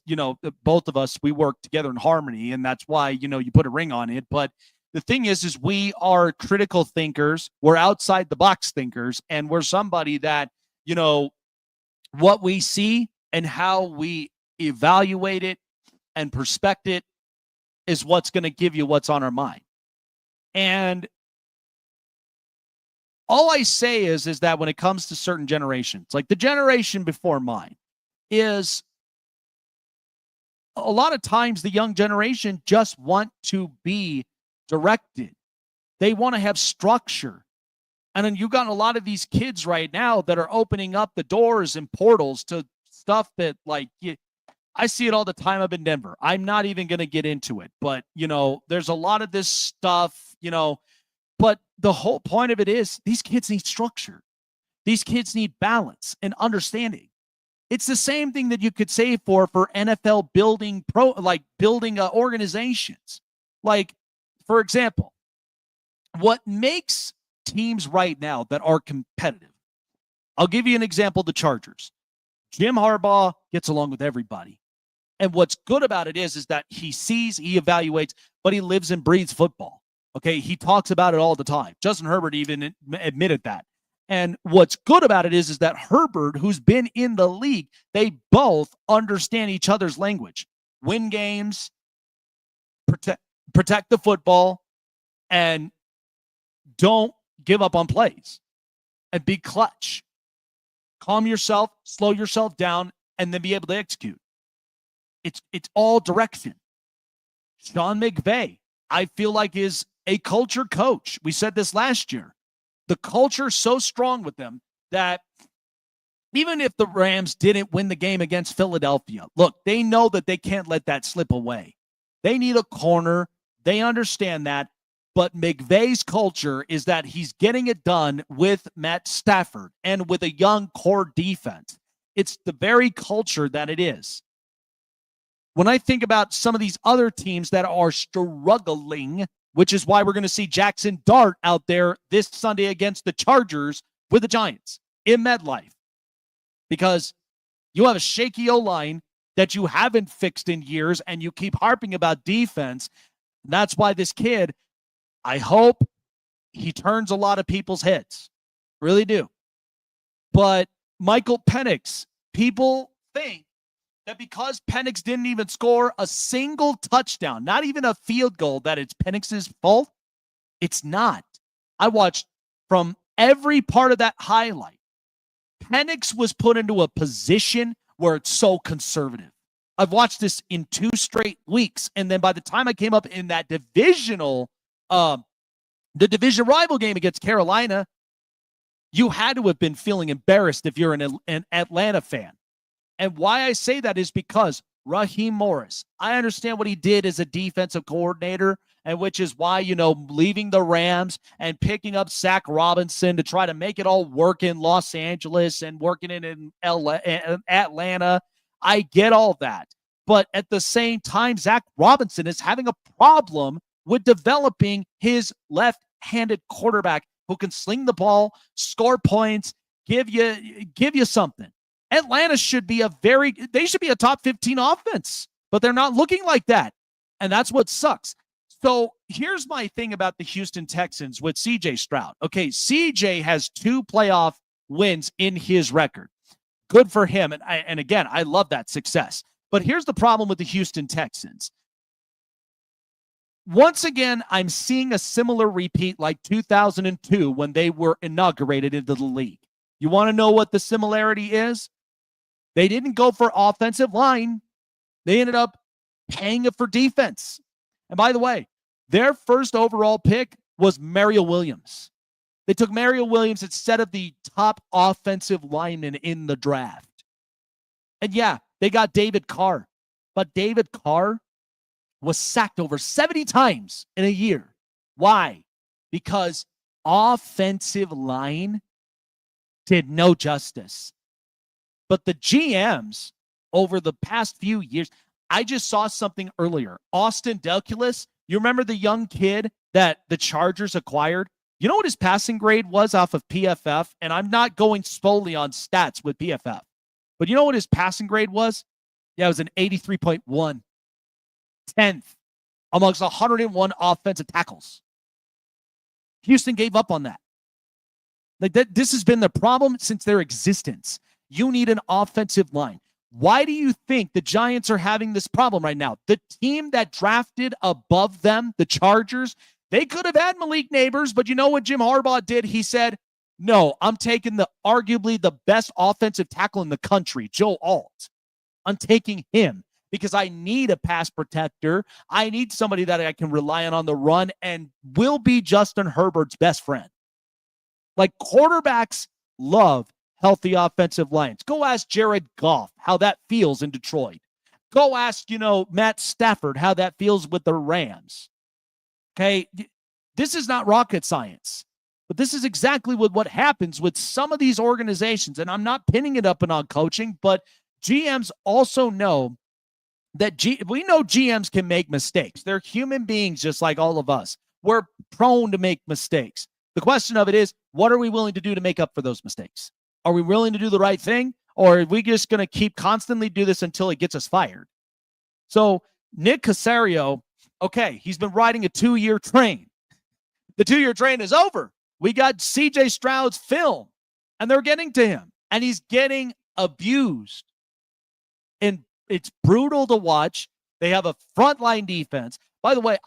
both of us, we work together in harmony, and that's why, you put a ring on it. But the thing is we are critical thinkers. We're outside the box thinkers, and we're somebody that, what we see and how we evaluate it and perspect it is what's going to give you what's on our mind. And all I say is that when it comes to certain generations, like the generation before mine, is a lot of times the young generation just want to be directed. They want to have structure. And then you got a lot of these kids right now that are opening up the doors and portals to stuff that, I see it all the time up in Denver. I'm not even going to get into it, but, there's a lot of this stuff, but the whole point of it is these kids need structure. These kids need balance and understanding. It's the same thing that you could say for NFL building organizations. Like, for example, what makes teams right now that are competitive, I'll give you an example, the Chargers. Jim Harbaugh gets along with everybody. And what's good about it is that he sees, he evaluates, but he lives and breathes football. Okay, he talks about it all the time. Justin Herbert even admitted that. And what's good about it is that Herbert, who's been in the league, they both understand each other's language. Win games, protect the football, and don't give up on plays. And be clutch. Calm yourself, slow yourself down, and then be able to execute. It's all direction. Sean McVay, I feel like is a culture coach. We said this last year. The culture is so strong with them that even if the Rams didn't win the game against Philadelphia, look, they know that they can't let that slip away. They need a corner. They understand that. But McVay's culture is that he's getting it done with Matt Stafford and with a young core defense. It's the very culture that it is. When I think about some of these other teams that are struggling, which is why we're going to see Jaxson Dart out there this Sunday against the Chargers with the Giants in MetLife, because you have a shaky O-line that you haven't fixed in years, and you keep harping about defense. And that's why this kid, I hope he turns a lot of people's heads. Really do. But Michael Penix, people think that because Penix didn't even score a single touchdown, not even a field goal, that it's Penix's fault. It's not. I watched from every part of that highlight. Penix was put into a position where it's so conservative. I've watched this in 2 straight weeks. And then by the time I came up in that division rival game against Carolina, you had to have been feeling embarrassed if you're an Atlanta fan. And why I say that is because Raheem Morris, I understand what he did as a defensive coordinator, and which is why, leaving the Rams and picking up Zach Robinson to try to make it all work in Los Angeles and working it in Atlanta. I get all that. But at the same time, Zach Robinson is having a problem with developing his left-handed quarterback who can sling the ball, score points, give you something. Atlanta should be they should be a top 15 offense, but they're not looking like that. And that's what sucks. So here's my thing about the Houston Texans with CJ Stroud. Okay, CJ has 2 playoff wins in his record. Good for him. And again, I love that success. But here's the problem with the Houston Texans. Once again, I'm seeing a similar repeat like 2002 when they were inaugurated into the league. You want to know what the similarity is? They didn't go for offensive line. They ended up paying it for defense. And by the way, their first overall pick was Mario Williams. They took Mario Williams instead of the top offensive lineman in the draft. And yeah, they got David Carr. But David Carr was sacked over 70 times in a year. Why? Because offensive line did no justice. But the GMs over the past few years, I just saw something earlier. Austin Delculus, you remember the young kid that the Chargers acquired? You know what his passing grade was off of PFF? And I'm not going solely on stats with PFF. But you know what his passing grade was? Yeah, it was an 83.1. 10th amongst 101 offensive tackles. Houston gave up on that. This has been the problem since their existence. You need an offensive line. Why do you think the Giants are having this problem right now? The team that drafted above them, the Chargers, they could have had Malik Neighbors, but you know what Jim Harbaugh did? He said, no, I'm taking arguably the best offensive tackle in the country, Joe Alt. I'm taking him because I need a pass protector. I need somebody that I can rely on the run and will be Justin Herbert's best friend. Like, quarterbacks love healthy offensive lines. Go ask Jared Goff how that feels in Detroit. Go ask, Matt Stafford how that feels with the Rams. Okay, this is not rocket science, but this is exactly what happens with some of these organizations. And I'm not pinning it up on coaching, but GMs also know that we know GMs can make mistakes. They're human beings just like all of us. We're prone to make mistakes. The question of it is, what are we willing to do to make up for those mistakes? Are we willing to do the right thing? Or are we just going to keep constantly do this until it gets us fired? So Nick Caserio, okay, he's been riding a 2-year train. The 2-year train is over. We got CJ Stroud's film, and they're getting to him, and he's getting abused. And it's brutal to watch. They have a frontline defense. By the way,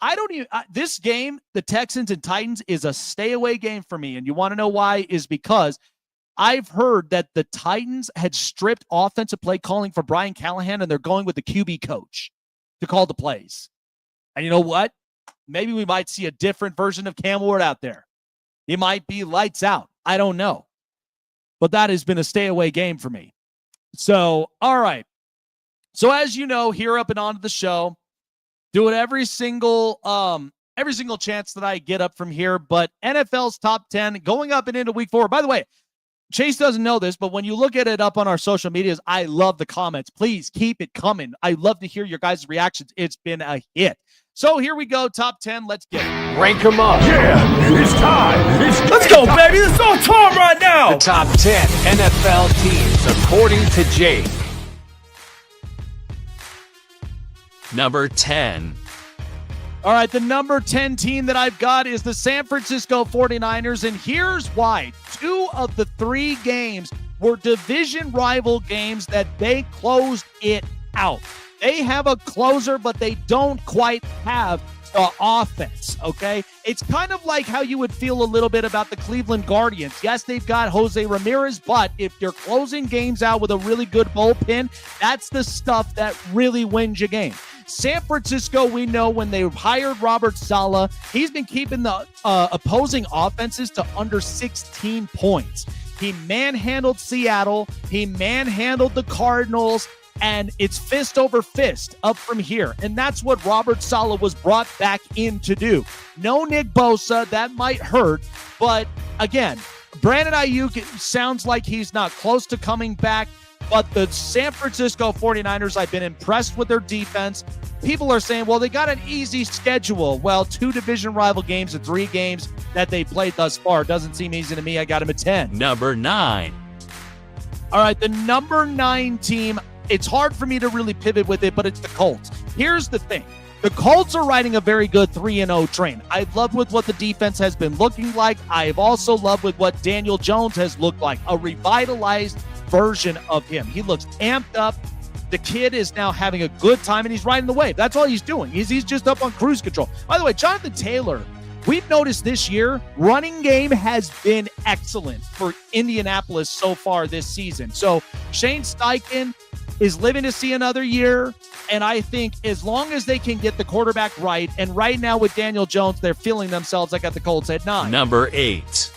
this game, the Texans and Titans, is a stay away game for me. And you want to know why? Is because I've heard that the Titans had stripped offensive play calling for Brian Callahan, and they're going with the QB coach to call the plays. And you know what? maybe we might see a different version of Cam Ward out there. He might be lights out. I don't know. But that has been a stay away game for me. So, all right. So as you know, here up and onto the show, do it every single chance that I get up from here. But NFL's top 10 going up and into week 4. By the way, Chase doesn't know this, but when you look at it up on our social medias, I love the comments. Please keep it coming. I love to hear your guys' reactions. It's been a hit. So here we go. Top 10. Let's get it. Rank them up. Yeah, it's time. Let's go, baby. It's on time right now. The top 10 NFL teams according to Jake. Number 10. All right, the number 10 team that I've got is the San Francisco 49ers, and here's why. 2 of the 3 games were division rival games that they closed it out. They have a closer, but they don't quite have the offense, okay? It's kind of like how you would feel a little bit about the Cleveland Guardians. Yes, they've got Jose Ramirez, but if you're closing games out with a really good bullpen, that's the stuff that really wins you game. San Francisco, we know when they hired Robert Saleh, he's been keeping the opposing offenses to under 16 points. He manhandled Seattle. He manhandled the Cardinals. And it's fist over fist up from here. And that's what Robert Saleh was brought back in to do. No Nick Bosa, that might hurt. But again, Brandon Ayuk sounds like he's not close to coming back. But the San Francisco 49ers, I've been impressed with their defense. People are saying, well, they got an easy schedule. Well, 2 division rival games and 3 games that they played thus far. Doesn't seem easy to me. I got him at 10. Number 9. All right, the number 9 team, it's hard for me to really pivot with it, but it's the Colts. Here's the thing. The Colts are riding a very good 3-0 train. I love with what the defense has been looking like. I've also loved with what Daniel Jones has looked like, a revitalized version of him. He looks amped up. The kid is now having a good time, and he's riding the wave. That's all he's doing. He's just up on cruise control. By the way, Jonathan Taylor, we've noticed this year, running game has been excellent for Indianapolis so far this season. So Shane Steichen is living to see another year, and I think as long as they can get the quarterback right, and right now with Daniel Jones, they're feeling themselves. I got the Colts at 9. Number 8.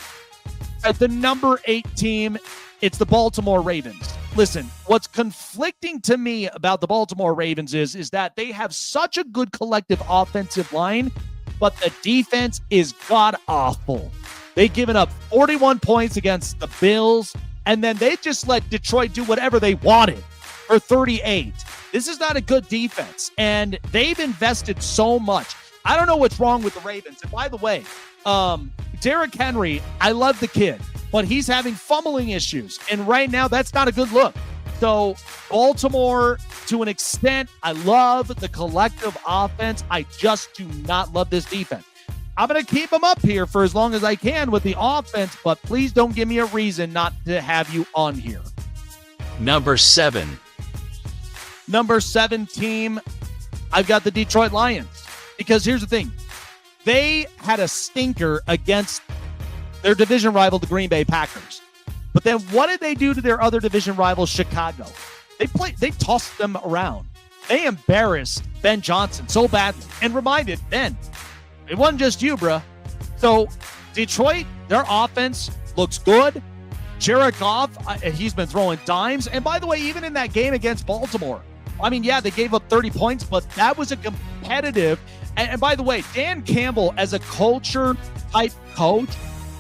At the number 8 team, it's the Baltimore Ravens. Listen, what's conflicting to me about the Baltimore Ravens is that they have such a good collective offensive line, but the defense is god-awful. They've given up 41 points against the Bills, and then they just let Detroit do whatever they wanted for 38. This is not a good defense, and they've invested so much. I don't know what's wrong with the Ravens. And by the way, Derrick Henry, I love the kid, but he's having fumbling issues, and right now that's not a good look. So Baltimore, to an extent, I love the collective offense. I just do not love this defense. I'm going to keep them up here for as long as I can with the offense, but please don't give me a reason not to have you on here. Number 7. Number 7 team, I've got the Detroit Lions. Because here's the thing. They had a stinker against their division rival, the Green Bay Packers. But then what did they do to their other division rival, Chicago? They tossed them around. They embarrassed Ben Johnson so badly and reminded Ben, it wasn't just you, bruh. So Detroit, their offense looks good. Jared Goff, he's been throwing dimes. And by the way, even in that game against Baltimore, I mean, yeah, they gave up 30 points, but that was a competitive. And by the way, Dan Campbell, as a culture-type coach,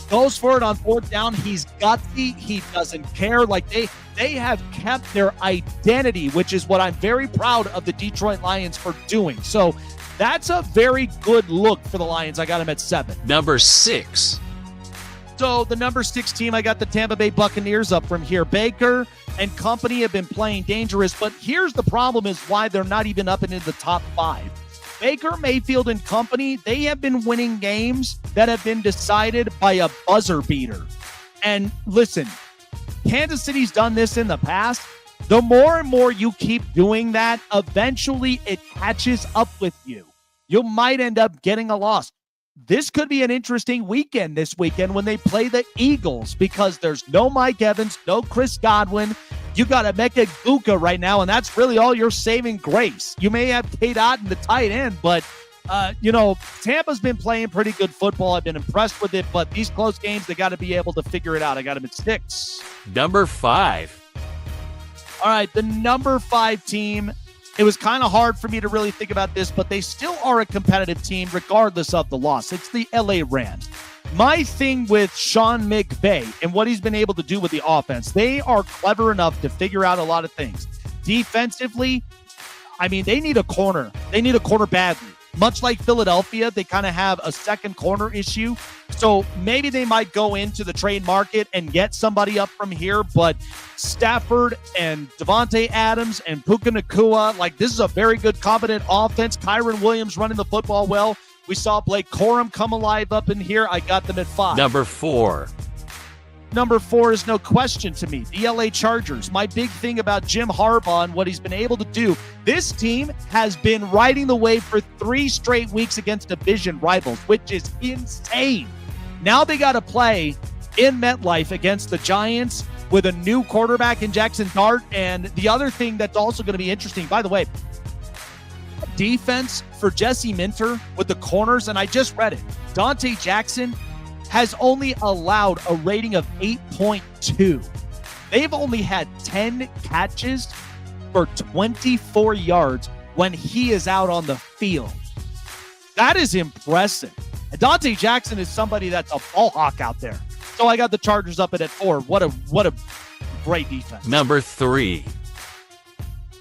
goes for it on 4th down. He's gutsy. He doesn't care. Like, they have kept their identity, which is what I'm very proud of the Detroit Lions for doing. So that's a very good look for the Lions. I got them at 7. Number 6. So the number 6 team, I got the Tampa Bay Buccaneers up from here. Baker and company have been playing dangerous, but here's the problem is why they're not even up into the top 5. Baker Mayfield and company, they have been winning games that have been decided by a buzzer beater. And listen, Kansas City's done this in the past. The more and more you keep doing that, eventually it catches up with you. You might end up getting a loss. This could be an interesting weekend this weekend when they play the Eagles because there's no Mike Evans, no Chris Godwin. You got Emeka Egbuka right now, and that's really all your saving grace. You may have Kate Otten, the tight end, but Tampa's been playing pretty good football. I've been impressed with it, but these close games, they got to be able to figure it out. I got them at 6. Number 5. All right, the number 5 team. It was kind of hard for me to really think about this, but they still are a competitive team regardless of the loss. It's the LA Rams. My thing with Sean McVay and what he's been able to do with the offense, they are clever enough to figure out a lot of things. Defensively, I mean, they need a corner. They need a corner badly. Much like Philadelphia, they kind of have a second corner issue. So maybe they might go into the trade market and get somebody up from here. But Stafford and Devontae Adams and Puka Nacua, this is a very good, competent offense. Kyron Williams running the football well. We saw Blake Corum come alive up in here. I got them at 5. Number 4. Number 4 is no question to me. The LA Chargers. My big thing about Jim Harbaugh and what he's been able to do, this team has been riding the wave for 3 straight weeks against division rivals, which is insane. Now they got to play in MetLife against the Giants with a new quarterback in Jaxson Dart. And the other thing that's also going to be interesting, by the way, defense for Jesse Minter with the corners, and I just read it. Dante Jackson has only allowed a rating of 8.2. They've only had 10 catches for 24 yards when he is out on the field. That is impressive. And Dante Jackson is somebody that's a ball hawk out there. So I got the Chargers up at 4. What a great defense. Number 3.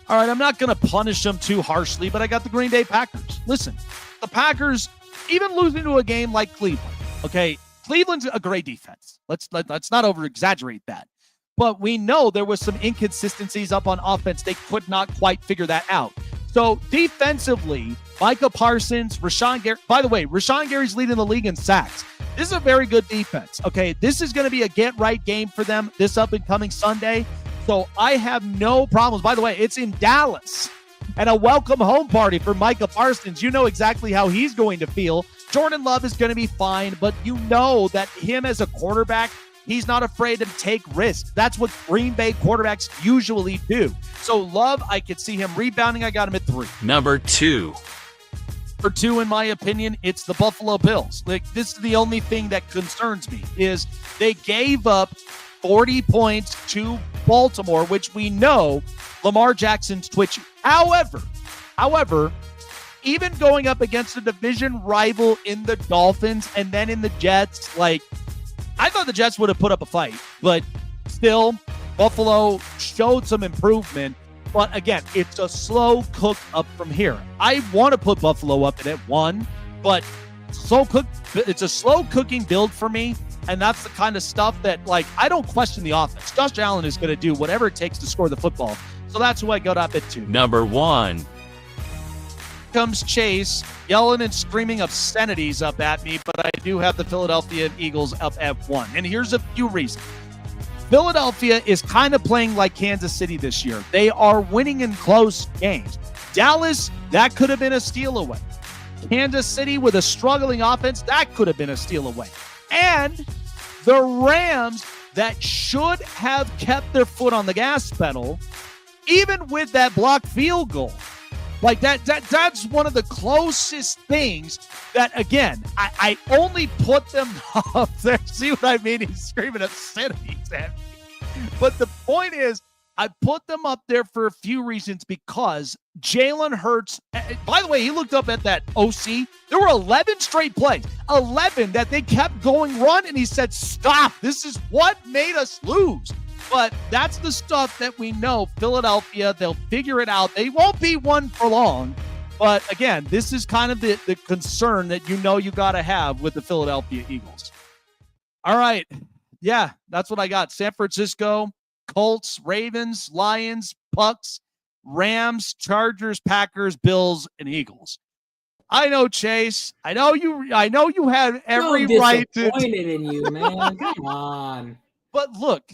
All right, I'm not going to punish them too harshly, but I got the Green Bay Packers. Listen, the Packers, even losing to a game like Cleveland, okay, Cleveland's a great defense. Let's not over-exaggerate that. But we know there was some inconsistencies up on offense. They could not quite figure that out. So defensively, Micah Parsons, Rashawn Gary. By the way, Rashawn Gary's leading the league in sacks. This is a very good defense. Okay, this is going to be a get-right game for them this up-and-coming Sunday. So I have no problems. By the way, it's in Dallas. And a welcome home party for Micah Parsons. You know exactly how he's going to feel. Jordan Love is going to be fine, but you know that him as a quarterback, he's not afraid to take risks. That's what Green Bay quarterbacks usually do. So Love, I could see him rebounding. I got him at 3. Number 2. For 2, in my opinion, it's the Buffalo Bills. This is the only thing that concerns me is they gave up 40 points to Baltimore, which we know Lamar Jackson's twitchy. However, even going up against a division rival in the Dolphins and then in the Jets, I thought the Jets would have put up a fight, but still, Buffalo showed some improvement. But again, it's a slow cook up from here. I want to put Buffalo up at 1, but it's a slow cooking build for me. And that's the kind of stuff that, I don't question the offense. Josh Allen is going to do whatever it takes to score the football. So that's who I got up at 2. Number 1. Comes Chase yelling and screaming obscenities up at me, but I do have the Philadelphia Eagles up at 1. And here's a few reasons. Philadelphia is kind of playing like Kansas City this year. They are winning in close games. Dallas, that could have been a steal away. Kansas City with a struggling offense, that could have been a steal away. And the Rams that should have kept their foot on the gas pedal, even with that blocked field goal. That's one of the closest things that, again, I only put them up there. See what I mean? He's screaming obscenities at me. But the point is, I put them up there for a few reasons because Jalen Hurts, by the way, he looked up at that OC. There were 11 straight plays, 11 that they kept going run, and he said, stop. This is what made us lose. But that's the stuff that we know. Philadelphia, they'll figure it out. They won't be one for long. But again, this is kind of the concern that you got to have with the Philadelphia Eagles. All right. Yeah, that's what I got. San Francisco, Colts, Ravens, Lions, Bucks, Rams, Chargers, Packers, Bills, and Eagles. I know, Chase. I know you had every right to. Disappointed in you, man. Come on. But look,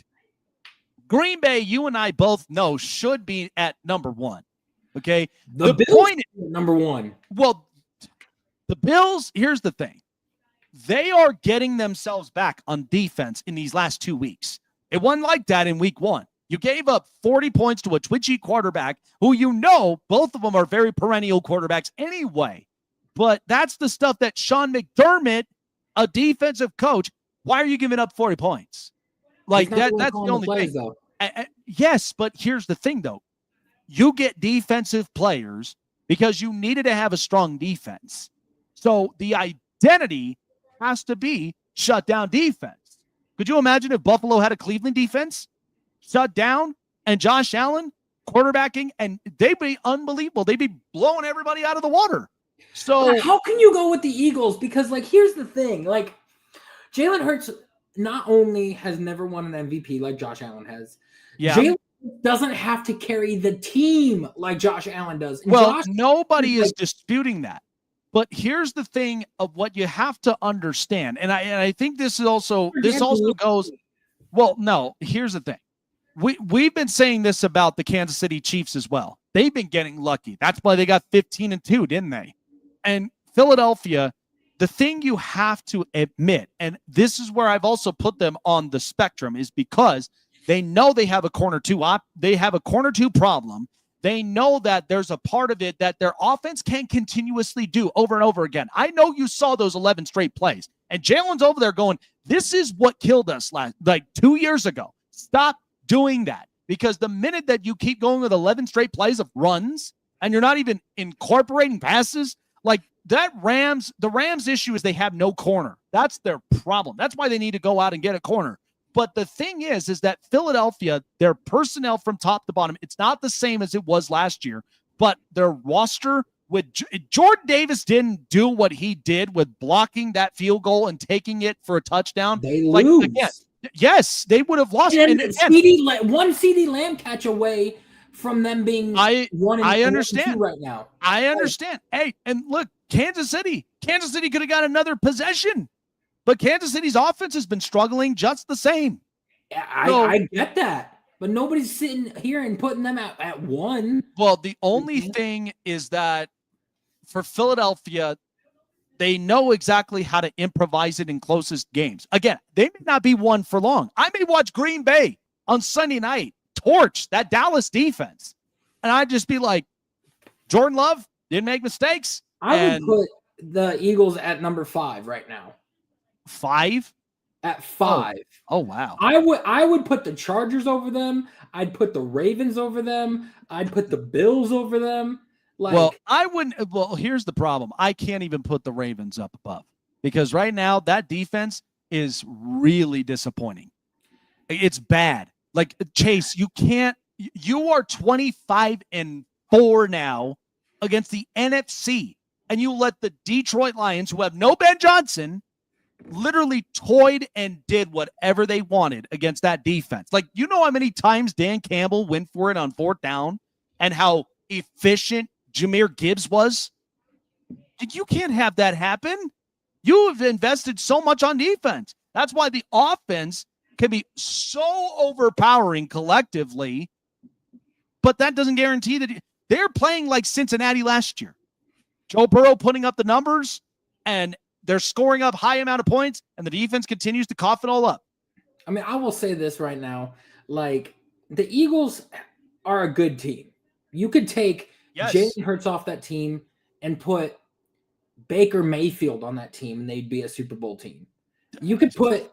Green Bay, you and I both know, should be at number 1. Okay. The point is number 1. Well, the Bills, here's the thing. They are getting themselves back on defense in these last 2 weeks. It wasn't like that in week 1. You gave up 40 points to a twitchy quarterback who both of them are very perennial quarterbacks anyway. But that's the stuff that Sean McDermott, a defensive coach, why are you giving up 40 points? Like that's the only thing. Though. Yes, but here's the thing, though. You get defensive players because you needed to have a strong defense. So the identity has to be shut down defense. Could you imagine if Buffalo had a Cleveland defense shut down and Josh Allen quarterbacking, and they'd be unbelievable. They'd be blowing everybody out of the water. So how can you go with the Eagles? Because like, here's the thing, like Jalen Hurts not only has never won an MVP like Josh Allen has, Jalen doesn't have to carry the team like Josh Allen does. And well, nobody is disputing that. But here's the thing of what you have to understand. And I think this also goes, well, no, here's the thing. We've been saying this about the Kansas City Chiefs as well. They've been getting lucky. That's why they got 15-2, didn't they? And Philadelphia, the thing you have to admit, and this is where I've also put them on the spectrum, is because they know they have a corner two problem. They know that there's a part of it that their offense can continuously do over and over again. I know you saw those 11 straight plays, and Jalen's over there going, this is what killed us 2 years ago. Stop doing that, because the minute that you keep going with 11 straight plays of runs and you're not even incorporating passes, like the Rams issue is they have no corner. That's their problem. That's why they need to go out and get a corner. But the thing is that Philadelphia, their personnel from top to bottom, it's not the same as it was last year, but their roster with Jordan Davis didn't do what he did with blocking that field goal and taking it for a touchdown. They lose. Again, yes, they would have lost. And one CD Lamb catch away from them being one and two right now. I understand. Hey, and look, Kansas City could have got another possession. But Kansas City's offense has been struggling just the same. I get that. But nobody's sitting here and putting them at one. Well, the only thing is that for Philadelphia, they know exactly how to improvise it in closest games. Again, they may not be one for long. I may watch Green Bay on Sunday night torch that Dallas defense. And I'd just be like, Jordan Love didn't make mistakes. I would put the Eagles at number 5 right now. 5? At 5. Oh, wow. I would put the Chargers over them. I'd put the Ravens over them. I'd put the Bills over them. I wouldn't. Well, here's the problem. I can't even put the Ravens up above, because right now that defense is really disappointing. It's bad. Like, Chase, you are 25-4 now against the NFC, and you let the Detroit Lions, who have no Ben Johnson, literally toyed and did whatever they wanted against that defense. Like, you know how many times Dan Campbell went for it on 4th down and how efficient Jahmyr Gibbs was? You can't have that happen. You have invested so much on defense. That's why the offense can be so overpowering collectively, but that doesn't guarantee that they're playing like Cincinnati last year. Joe Burrow putting up the numbers, and they're scoring up high amount of points, and the defense continues to cough it all up. I mean, I will say this right now. Like, the Eagles are a good team. You could take Jalen Hurts off that team and put Baker Mayfield on that team, and they'd be a Super Bowl team. You could put,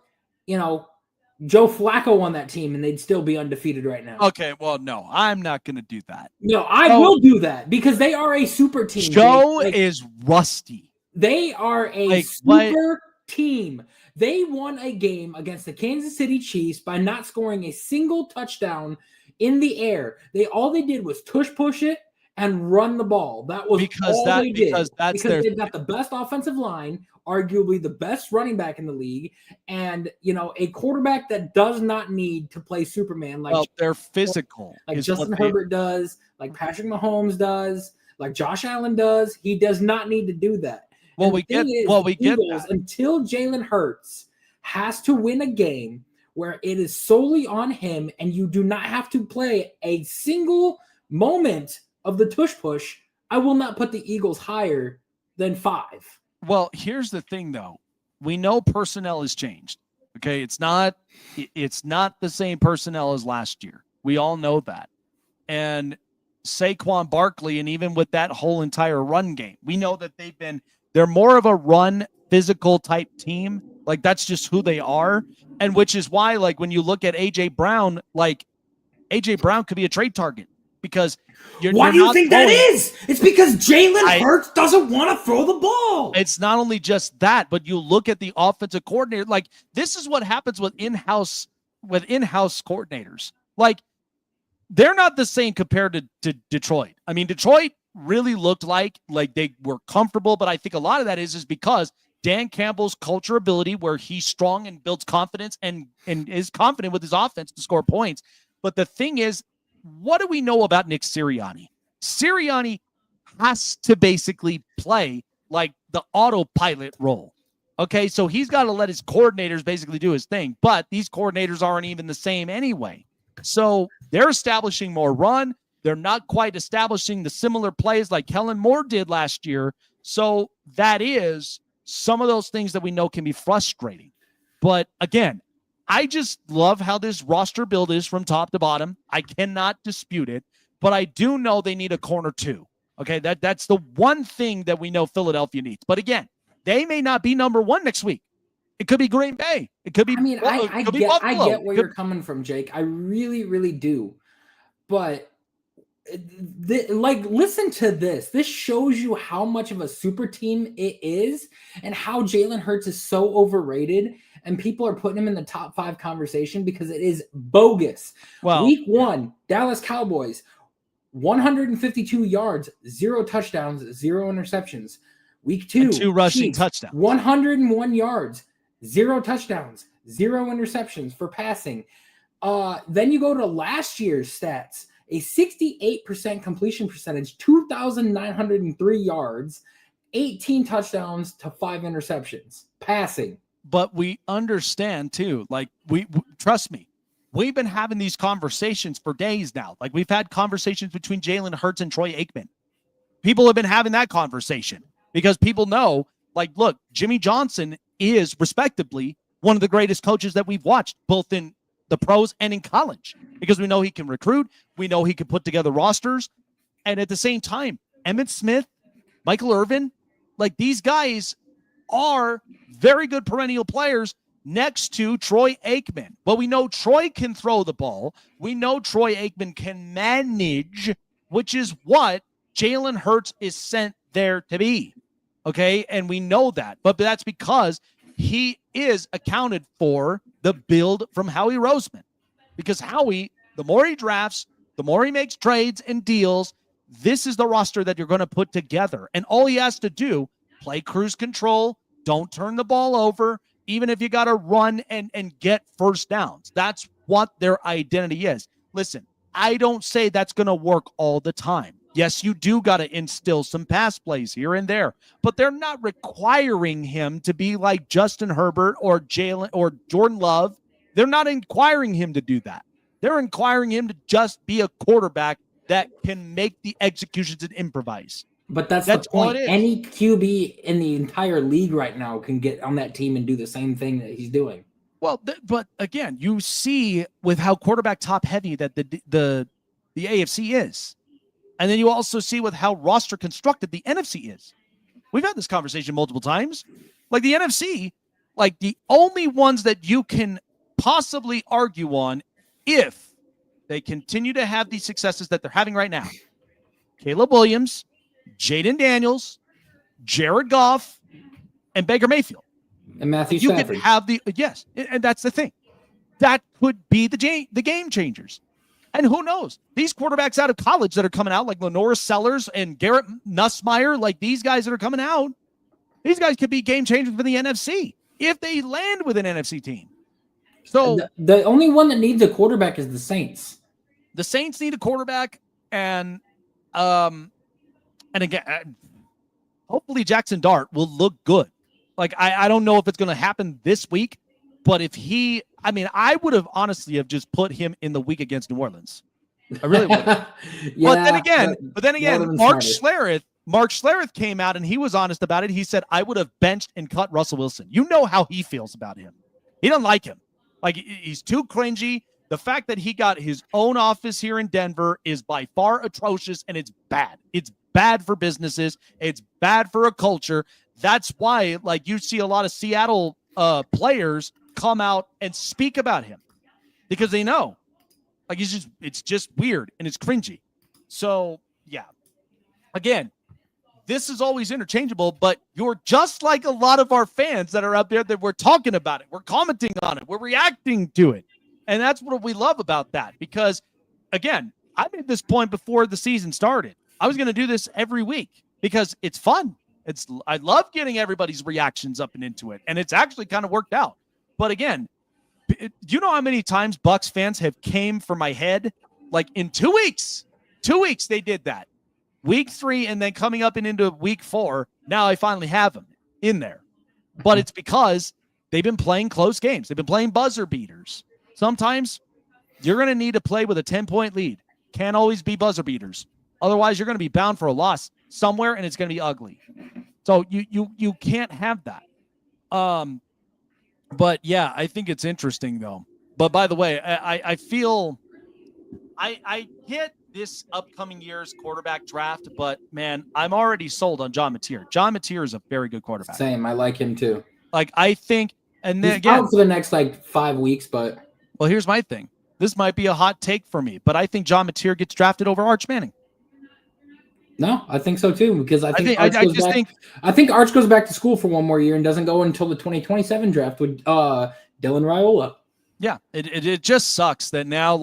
Joe Flacco on that team, and they'd still be undefeated right now. Okay, well, no, I'm not going to do that. No, I will do that, because they are a super team. Joe is rusty. They are a super team. They won a game against the Kansas City Chiefs by not scoring a single touchdown in the air. All they did was push it and run the ball. That was all they did. Because they've got the best offensive line, arguably the best running back in the league, and a quarterback that does not need to play Superman. They're physical, like Justin Herbert does, like Patrick Mahomes does, like Josh Allen does. He does not need to do that. Well, we get that. Until Jalen Hurts has to win a game where it is solely on him, and you do not have to play a single moment of the tush push, I will not put the Eagles higher than 5. Well, here's the thing, though. We know personnel has changed. Okay, it's not the same personnel as last year. We all know that. And Saquon Barkley and even with that whole entire run game. We know that they're more of a run physical type team. Like that's just who they are. And which is why, like, when you look at AJ Brown, like AJ Brown could be a trade target because why do you think that is? It's because Jalen Hurts doesn't want to throw the ball. It's not only just that, but you look at the offensive coordinator. Like this is what happens with in-house coordinators. Like they're not the same compared to Detroit. I mean, Detroit really looked like they were comfortable, but I think a lot of that is because Dan Campbell's culture ability, where he's strong and builds confidence and is confident with his offense to score points. But the thing is, what do we know about Nick Sirianni? Sirianni has to basically play like the autopilot role. Okay, so he's got to let his coordinators basically do his thing, but these coordinators aren't even the same anyway. So they're establishing more run. They're not quite establishing the similar plays like Kellen Moore did last year. So that is some of those things that we know can be frustrating. But again, I just love how this roster build is from top to bottom. I cannot dispute it, but I do know they need a corner too. Okay, that's the one thing that we know Philadelphia needs. But again, they may not be number one next week. It could be Green Bay. It could be. I mean, I get where you're coming from, Jake. I really, really do. But listen to this. This shows you how much of a super team it is, and how Jalen Hurts is so overrated, and people are putting him in the top 5 conversation because it is bogus. Well, week 1, Dallas Cowboys, 152 yards, 0 touchdowns, 0 interceptions. Week 2, and 2 rushing touchdowns, 101 yards, 0 touchdowns, 0 interceptions for passing. Then you go to last year's stats, a 68% completion percentage, 2,903 yards, 18 touchdowns to 5 interceptions passing. But we understand too, like we trust me, we've been having these conversations for days now. Like we've had conversations between Jalen Hurts and Troy Aikman. People have been having that conversation because people know, like, look, Jimmy Johnson is respectively one of the greatest coaches that we've watched, both in the pros and in college, because we know he can recruit. We know he can put together rosters. And at the same time, Emmitt Smith, Michael Irvin, like these guys are very good perennial players next to Troy Aikman. But we know Troy can throw the ball. We know Troy Aikman can manage, which is what Jalen Hurts is sent there to be. Okay, and we know that. But that's because he is accounted for the build from Howie Roseman. Because Howie, the more he drafts, the more he makes trades and deals, this is the roster that you're going to put together. And all he has to do, play cruise control, don't turn the ball over, even if you got to run and get first downs. That's what their identity is. Listen, I don't say that's going to work all the time. Yes, you do got to instill some pass plays here and there, but they're not requiring him to be like Justin Herbert or Jalen or Jordan Love. They're not requiring him to do that. They're requiring him to just be a quarterback that can make the executions and improvise. But that's the point. Any QB in the entire league right now can get on that team and do the same thing that he's doing. Well, but again, you see with how quarterback top heavy that the AFC is. And then you also see with how roster constructed the NFC is. We've had this conversation multiple times. Like the NFC, like the only ones that you can possibly argue on if they continue to have these successes that they're having right now. Caleb Williams, Jaden Daniels, Jared Goff, and Baker Mayfield. And Matthew Stafford. You can have yes, and that's the thing. That could be the game changers. And who knows? These quarterbacks out of college that are coming out, like Lenora Sellers and Garrett Nussmeier, like these guys that are coming out, these guys could be game changers for the NFC if they land with an NFC team. So the only one that needs a quarterback is the Saints. The Saints need a quarterback, and again, hopefully Jaxson Dart will look good. Like I don't know if it's going to happen this week, but if I would have honestly have just put him in the week against New Orleans. I really would. Yeah, but then again, Mark Schlereth came out and he was honest about it. He said, I would have benched and cut Russell Wilson. You know how he feels about him. He doesn't like him. Like he's too cringy. The fact that he got his own office here in Denver is by far atrocious, and it's bad. It's bad for businesses. It's bad for a culture. That's why, like, you see a lot of Seattle players come out and speak about him because they know, like, it's just weird and it's cringy. So, yeah. Again, this is always interchangeable, but you're just like a lot of our fans that are out there that we're talking about it. We're commenting on it. We're reacting to it. And that's what we love about that because, again, I made this point before the season started. I was going to do this every week because it's fun. I love getting everybody's reactions up and into it, and it's actually kind of worked out. But again, do you know how many times Bucs fans have came for my head? Like in 2 weeks. 2 weeks they did that. Week 3 and then coming up and into week 4, now I finally have them in there. But it's because they've been playing close games. They've been playing buzzer beaters. Sometimes you're going to need to play with a 10-point lead. Can't always be buzzer beaters. Otherwise, you're going to be bound for a loss somewhere, and it's going to be ugly. So you can't have that. But, yeah, I think it's interesting, though. But, by the way, I feel I get this upcoming year's quarterback draft, but, man, I'm already sold on John Mateer. John Mateer is a very good quarterback. Same. I like him, too. Like, I think – and then He's again – out for the next, 5 weeks, but – well, here's my thing. This might be a hot take for me, but I think John Mateer gets drafted over Arch Manning. No, I think so too, because I think Arch goes back to school for one more year and doesn't go until the 2027 draft with Dylan Raiola. Yeah, it just sucks that now,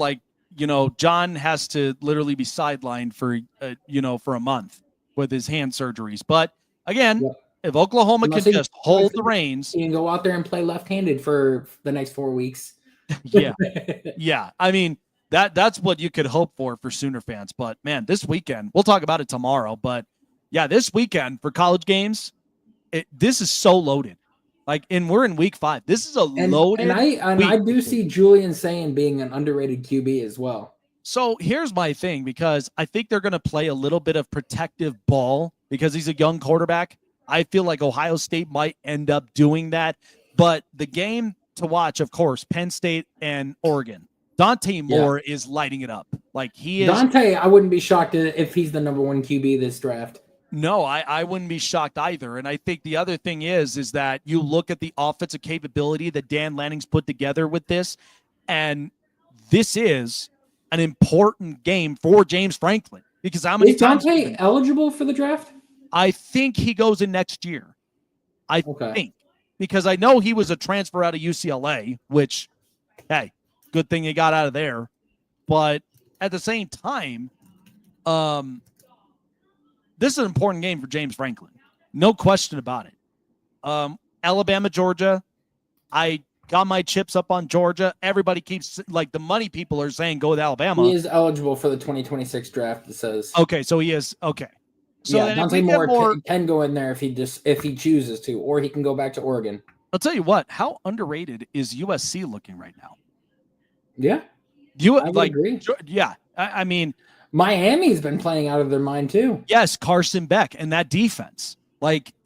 John has to literally be sidelined for a month with his hand surgeries. But again, if Oklahoma can just hold the reins, he can go out there and play left-handed for the next 4 weeks. Yeah. I mean, that's what you could hope for Sooner fans. But man, this weekend, we'll talk about it tomorrow. But yeah, this weekend for college games, this is so loaded. And we're in week 5. This is loaded. And I do see Julian Sayin being an underrated QB as well. So here's my thing, because I think they're going to play a little bit of protective ball because he's a young quarterback. I feel like Ohio State might end up doing that. But the game to watch, of course, Penn State and Oregon. Dante Moore is lighting it up. He is. Dante, I wouldn't be shocked if he's the number 1 QB this draft. No, I wouldn't be shocked either. And I think the other thing is that you look at the offensive capability that Dan Lanning's put together with this, and this is an important game for James Franklin. Because how many times is Dante eligible for the draft? I think he goes in next year. I think. Because I know he was a transfer out of UCLA, which, hey, good thing he got out of there. But at the same time, this is an important game for James Franklin. No question about it. Alabama, Georgia, I got my chips up on Georgia. Everybody keeps, the money people are saying go with Alabama. He is eligible for the 2026 draft, it says. Okay, so he is. Okay. So yeah, Dante Moore can go in there if he chooses to, or he can go back to Oregon. I'll tell you what, how underrated is USC looking right now? Yeah. I agree. Yeah. I mean, Miami's been playing out of their mind too. Yes, Carson Beck and that defense.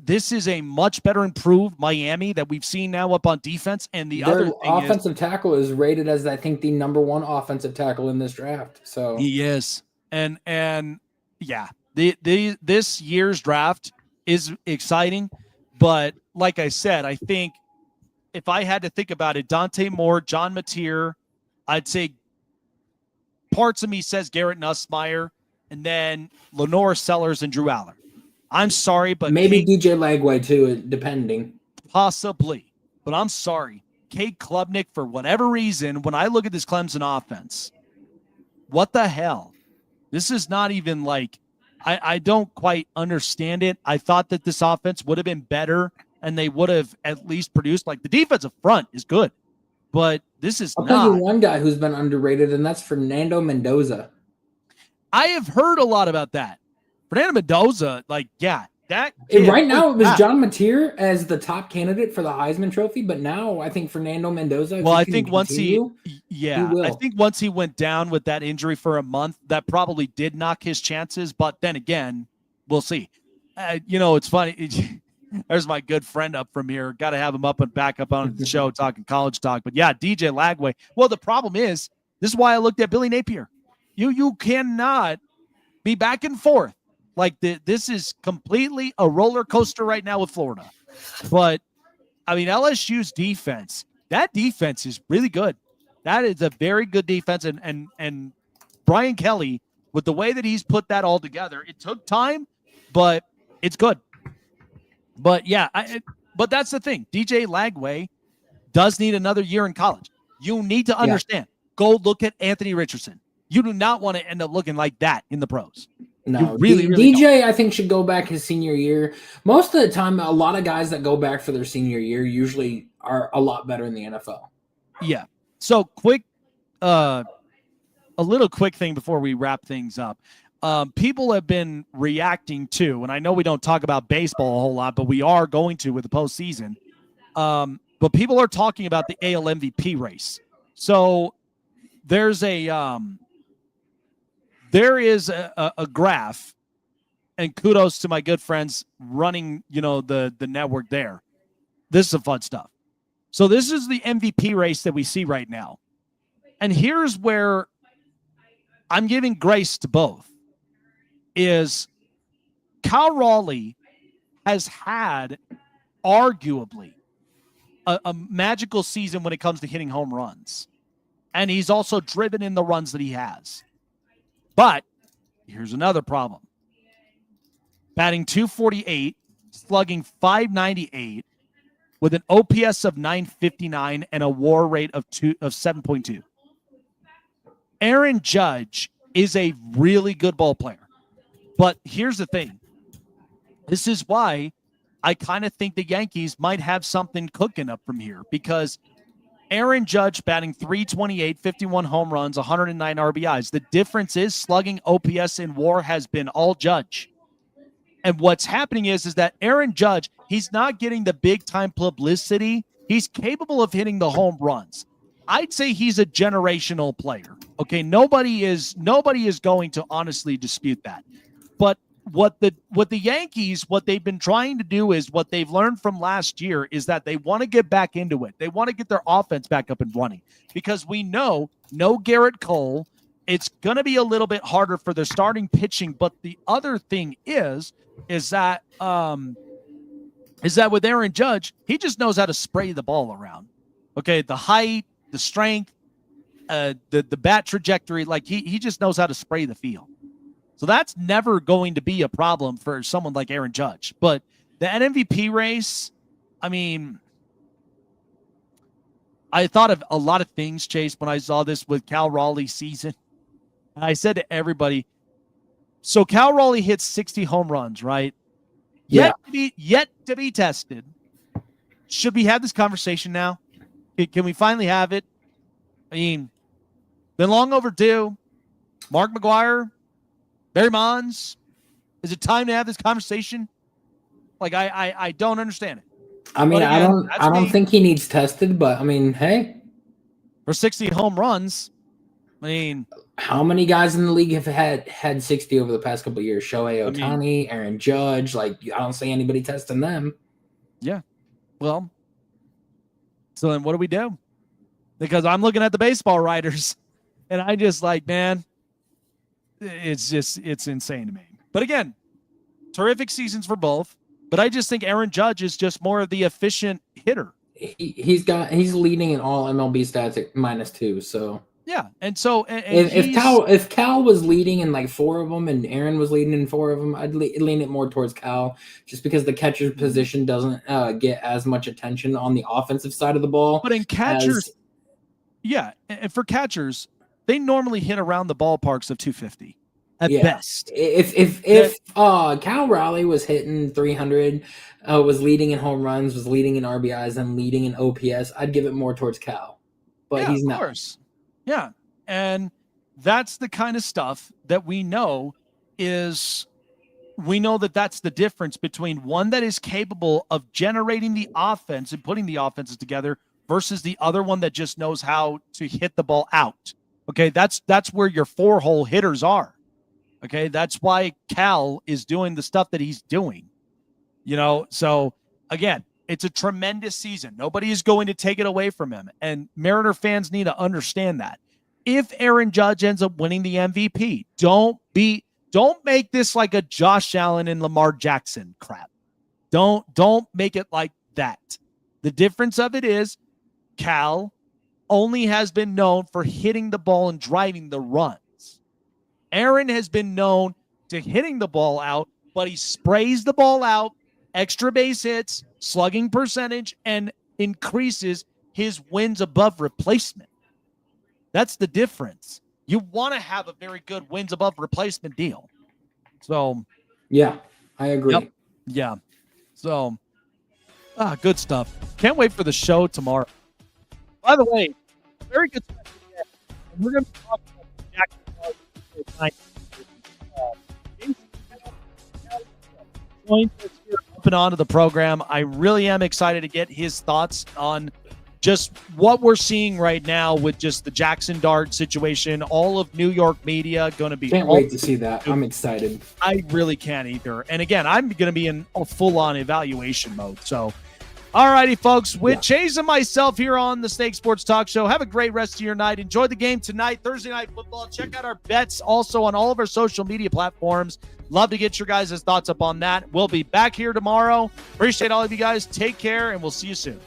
This is a much better improved Miami that we've seen now up on defense. And their offensive tackle is rated as, I think, the number 1 offensive tackle in this draft. So he is. And yeah, this year's draft is exciting. But like I said, I think if I had to think about it, Dante Moore, John Mateer, I'd say parts of me says Garrett Nussmeier, and then Lenore Sellers and Drew Aller. I'm sorry, but maybe DJ Lagway too, depending. Possibly, but I'm sorry. Cade Klubnik, for whatever reason, when I look at this Clemson offense, what the hell? This is not even I don't quite understand it. I thought that this offense would have been better, and they would have at least produced. The defensive front is good, but this is I'll tell you one guy who's been underrated, and that's Fernando Mendoza. I have heard a lot about that. Fernando Mendoza, that right now it was John Mateer as the top candidate for the Heisman Trophy, but now I think Fernando Mendoza. Well, I think once he went down with that injury for a month, that probably did knock his chances. But then again, we'll see. It's funny. There's my good friend up from here. Got to have him up and back up on the show talking college talk. But yeah, DJ Lagway. Well, the problem is This is why I looked at Billy Napier. You cannot be back and forth. Like this is completely a roller coaster right now with Florida. But I mean, LSU's defense, that defense is really good. That is a very good defense. And Brian Kelly, with the way that he's put that all together, it took time, but it's good. But yeah, but that's the thing. DJ Lagway does need another year in college. You need to understand. Go look at Anthony Richardson. You do not want to end up looking like that in the pros. No, really DJ, don't. I think, should go back his senior year. Most of the time, a lot of guys that go back for their senior year usually are a lot better in the NFL. Yeah. So quick, a little quick thing before we wrap things up. People have been reacting to, and I know we don't talk about baseball a whole lot, but we are going to with the postseason. But people are talking about the AL MVP race. So there is a graph, and kudos to my good friends running, the network there. This is some fun stuff. So this is the MVP race that we see right now. And here's where I'm giving grace to both. Is Cal Raleigh has had arguably a magical season when it comes to hitting home runs. And he's also driven in the runs that he has. But here's another problem. Batting .248, slugging .598, with an OPS of .959 and a WAR rate of 7.2. Aaron Judge is a really good ball player. But here's the thing. This is why I kind of think the Yankees might have something cooking up from here, because Aaron Judge batting .328, 51 home runs, 109 RBIs. The difference is slugging, OPS, and WAR has been all Judge. And what's happening is that Aaron Judge, he's not getting the big-time publicity. He's capable of hitting the home runs. I'd say he's a generational player. Okay, nobody is going to honestly dispute that. But what the Yankees, what they've been trying to do is what they've learned from last year is that they want to get back into it. They want to get their offense back up and running, because we know no Garrett Cole. It's going to be a little bit harder for their starting pitching. But the other thing is that with Aaron Judge, he just knows how to spray the ball around. Okay, the height, the strength, the bat trajectory, like he just knows how to spray the field. So that's never going to be a problem for someone like Aaron Judge. But the MVP race, I mean, I thought of a lot of things, Chase, when I saw this with Cal Raleigh's season. And I said to everybody, so Cal Raleigh hits 60 home runs, right? Yet to be tested. Should we have this conversation now? Can we finally have it? I mean, been long overdue. Mark McGwire, Barry Bonds, is it time to have this conversation? Like, I don't understand it. I mean, again, I don't think he needs tested, but I mean, hey, for 60 home runs, I mean, how many guys in the league have had 60 over the past couple of years? Shohei Ohtani, Aaron Judge. Like, I don't see anybody testing them. Yeah. Well, so then what do we do? Because I'm looking at the baseball writers, and I just like, man, it's insane to me. But again, terrific seasons for both. But I just think Aaron Judge is just more of the efficient hitter. He's leading in all MLB stats at -2. So yeah, and so if Cal was leading in like 4 of them and Aaron was leading in 4 of them, I'd lean it more towards Cal, just because the catcher's position doesn't get as much attention on the offensive side of the ball. But in catchers, and for catchers, they normally hit around the ballparks of 250 at best. If Cal Raleigh was hitting 300, was leading in home runs, was leading in RBIs, and leading in OPS, I'd give it more towards Cal. But he's not. Of course. Yeah, and that's the kind of stuff that we know that's the difference between one that is capable of generating the offense and putting the offenses together versus the other one that just knows how to hit the ball out. Okay, that's where your 4-hole hitters are. Okay, that's why Cal is doing the stuff that he's doing. So again, it's a tremendous season. Nobody is going to take it away from him. And Mariner fans need to understand that. if Aaron Judge ends up winning the MVP. Don't make this like a Josh Allen and Lamar Jackson crap. Don't make it like that. The difference of it is Cal only has been known for hitting the ball and driving the runs. Aaron has been known to hitting the ball out, but he sprays the ball out, extra base hits, slugging percentage, and increases his wins above replacement. That's the difference. You want to have a very good wins above replacement deal. So, yeah, I agree. Yep. Yeah. So, good stuff. Can't wait for the show tomorrow. By the way, very good stuff. We're going to be talking about Jaxson Dart. Up and onto the program. I really am excited to get his thoughts on just what we're seeing right now with just the Jaxson Dart situation. All of New York media going to be. Can't wait to see that. I'm excited. I really can't either. And again, I'm going to be in a full-on evaluation mode. So, all righty, folks. With Chase and myself here on the Snake Sports Talk Show, have a great rest of your night. Enjoy the game tonight, Thursday Night Football. Check out our bets also on all of our social media platforms. Love to get your guys' thoughts up on that. We'll be back here tomorrow. Appreciate all of you guys. Take care, and we'll see you soon.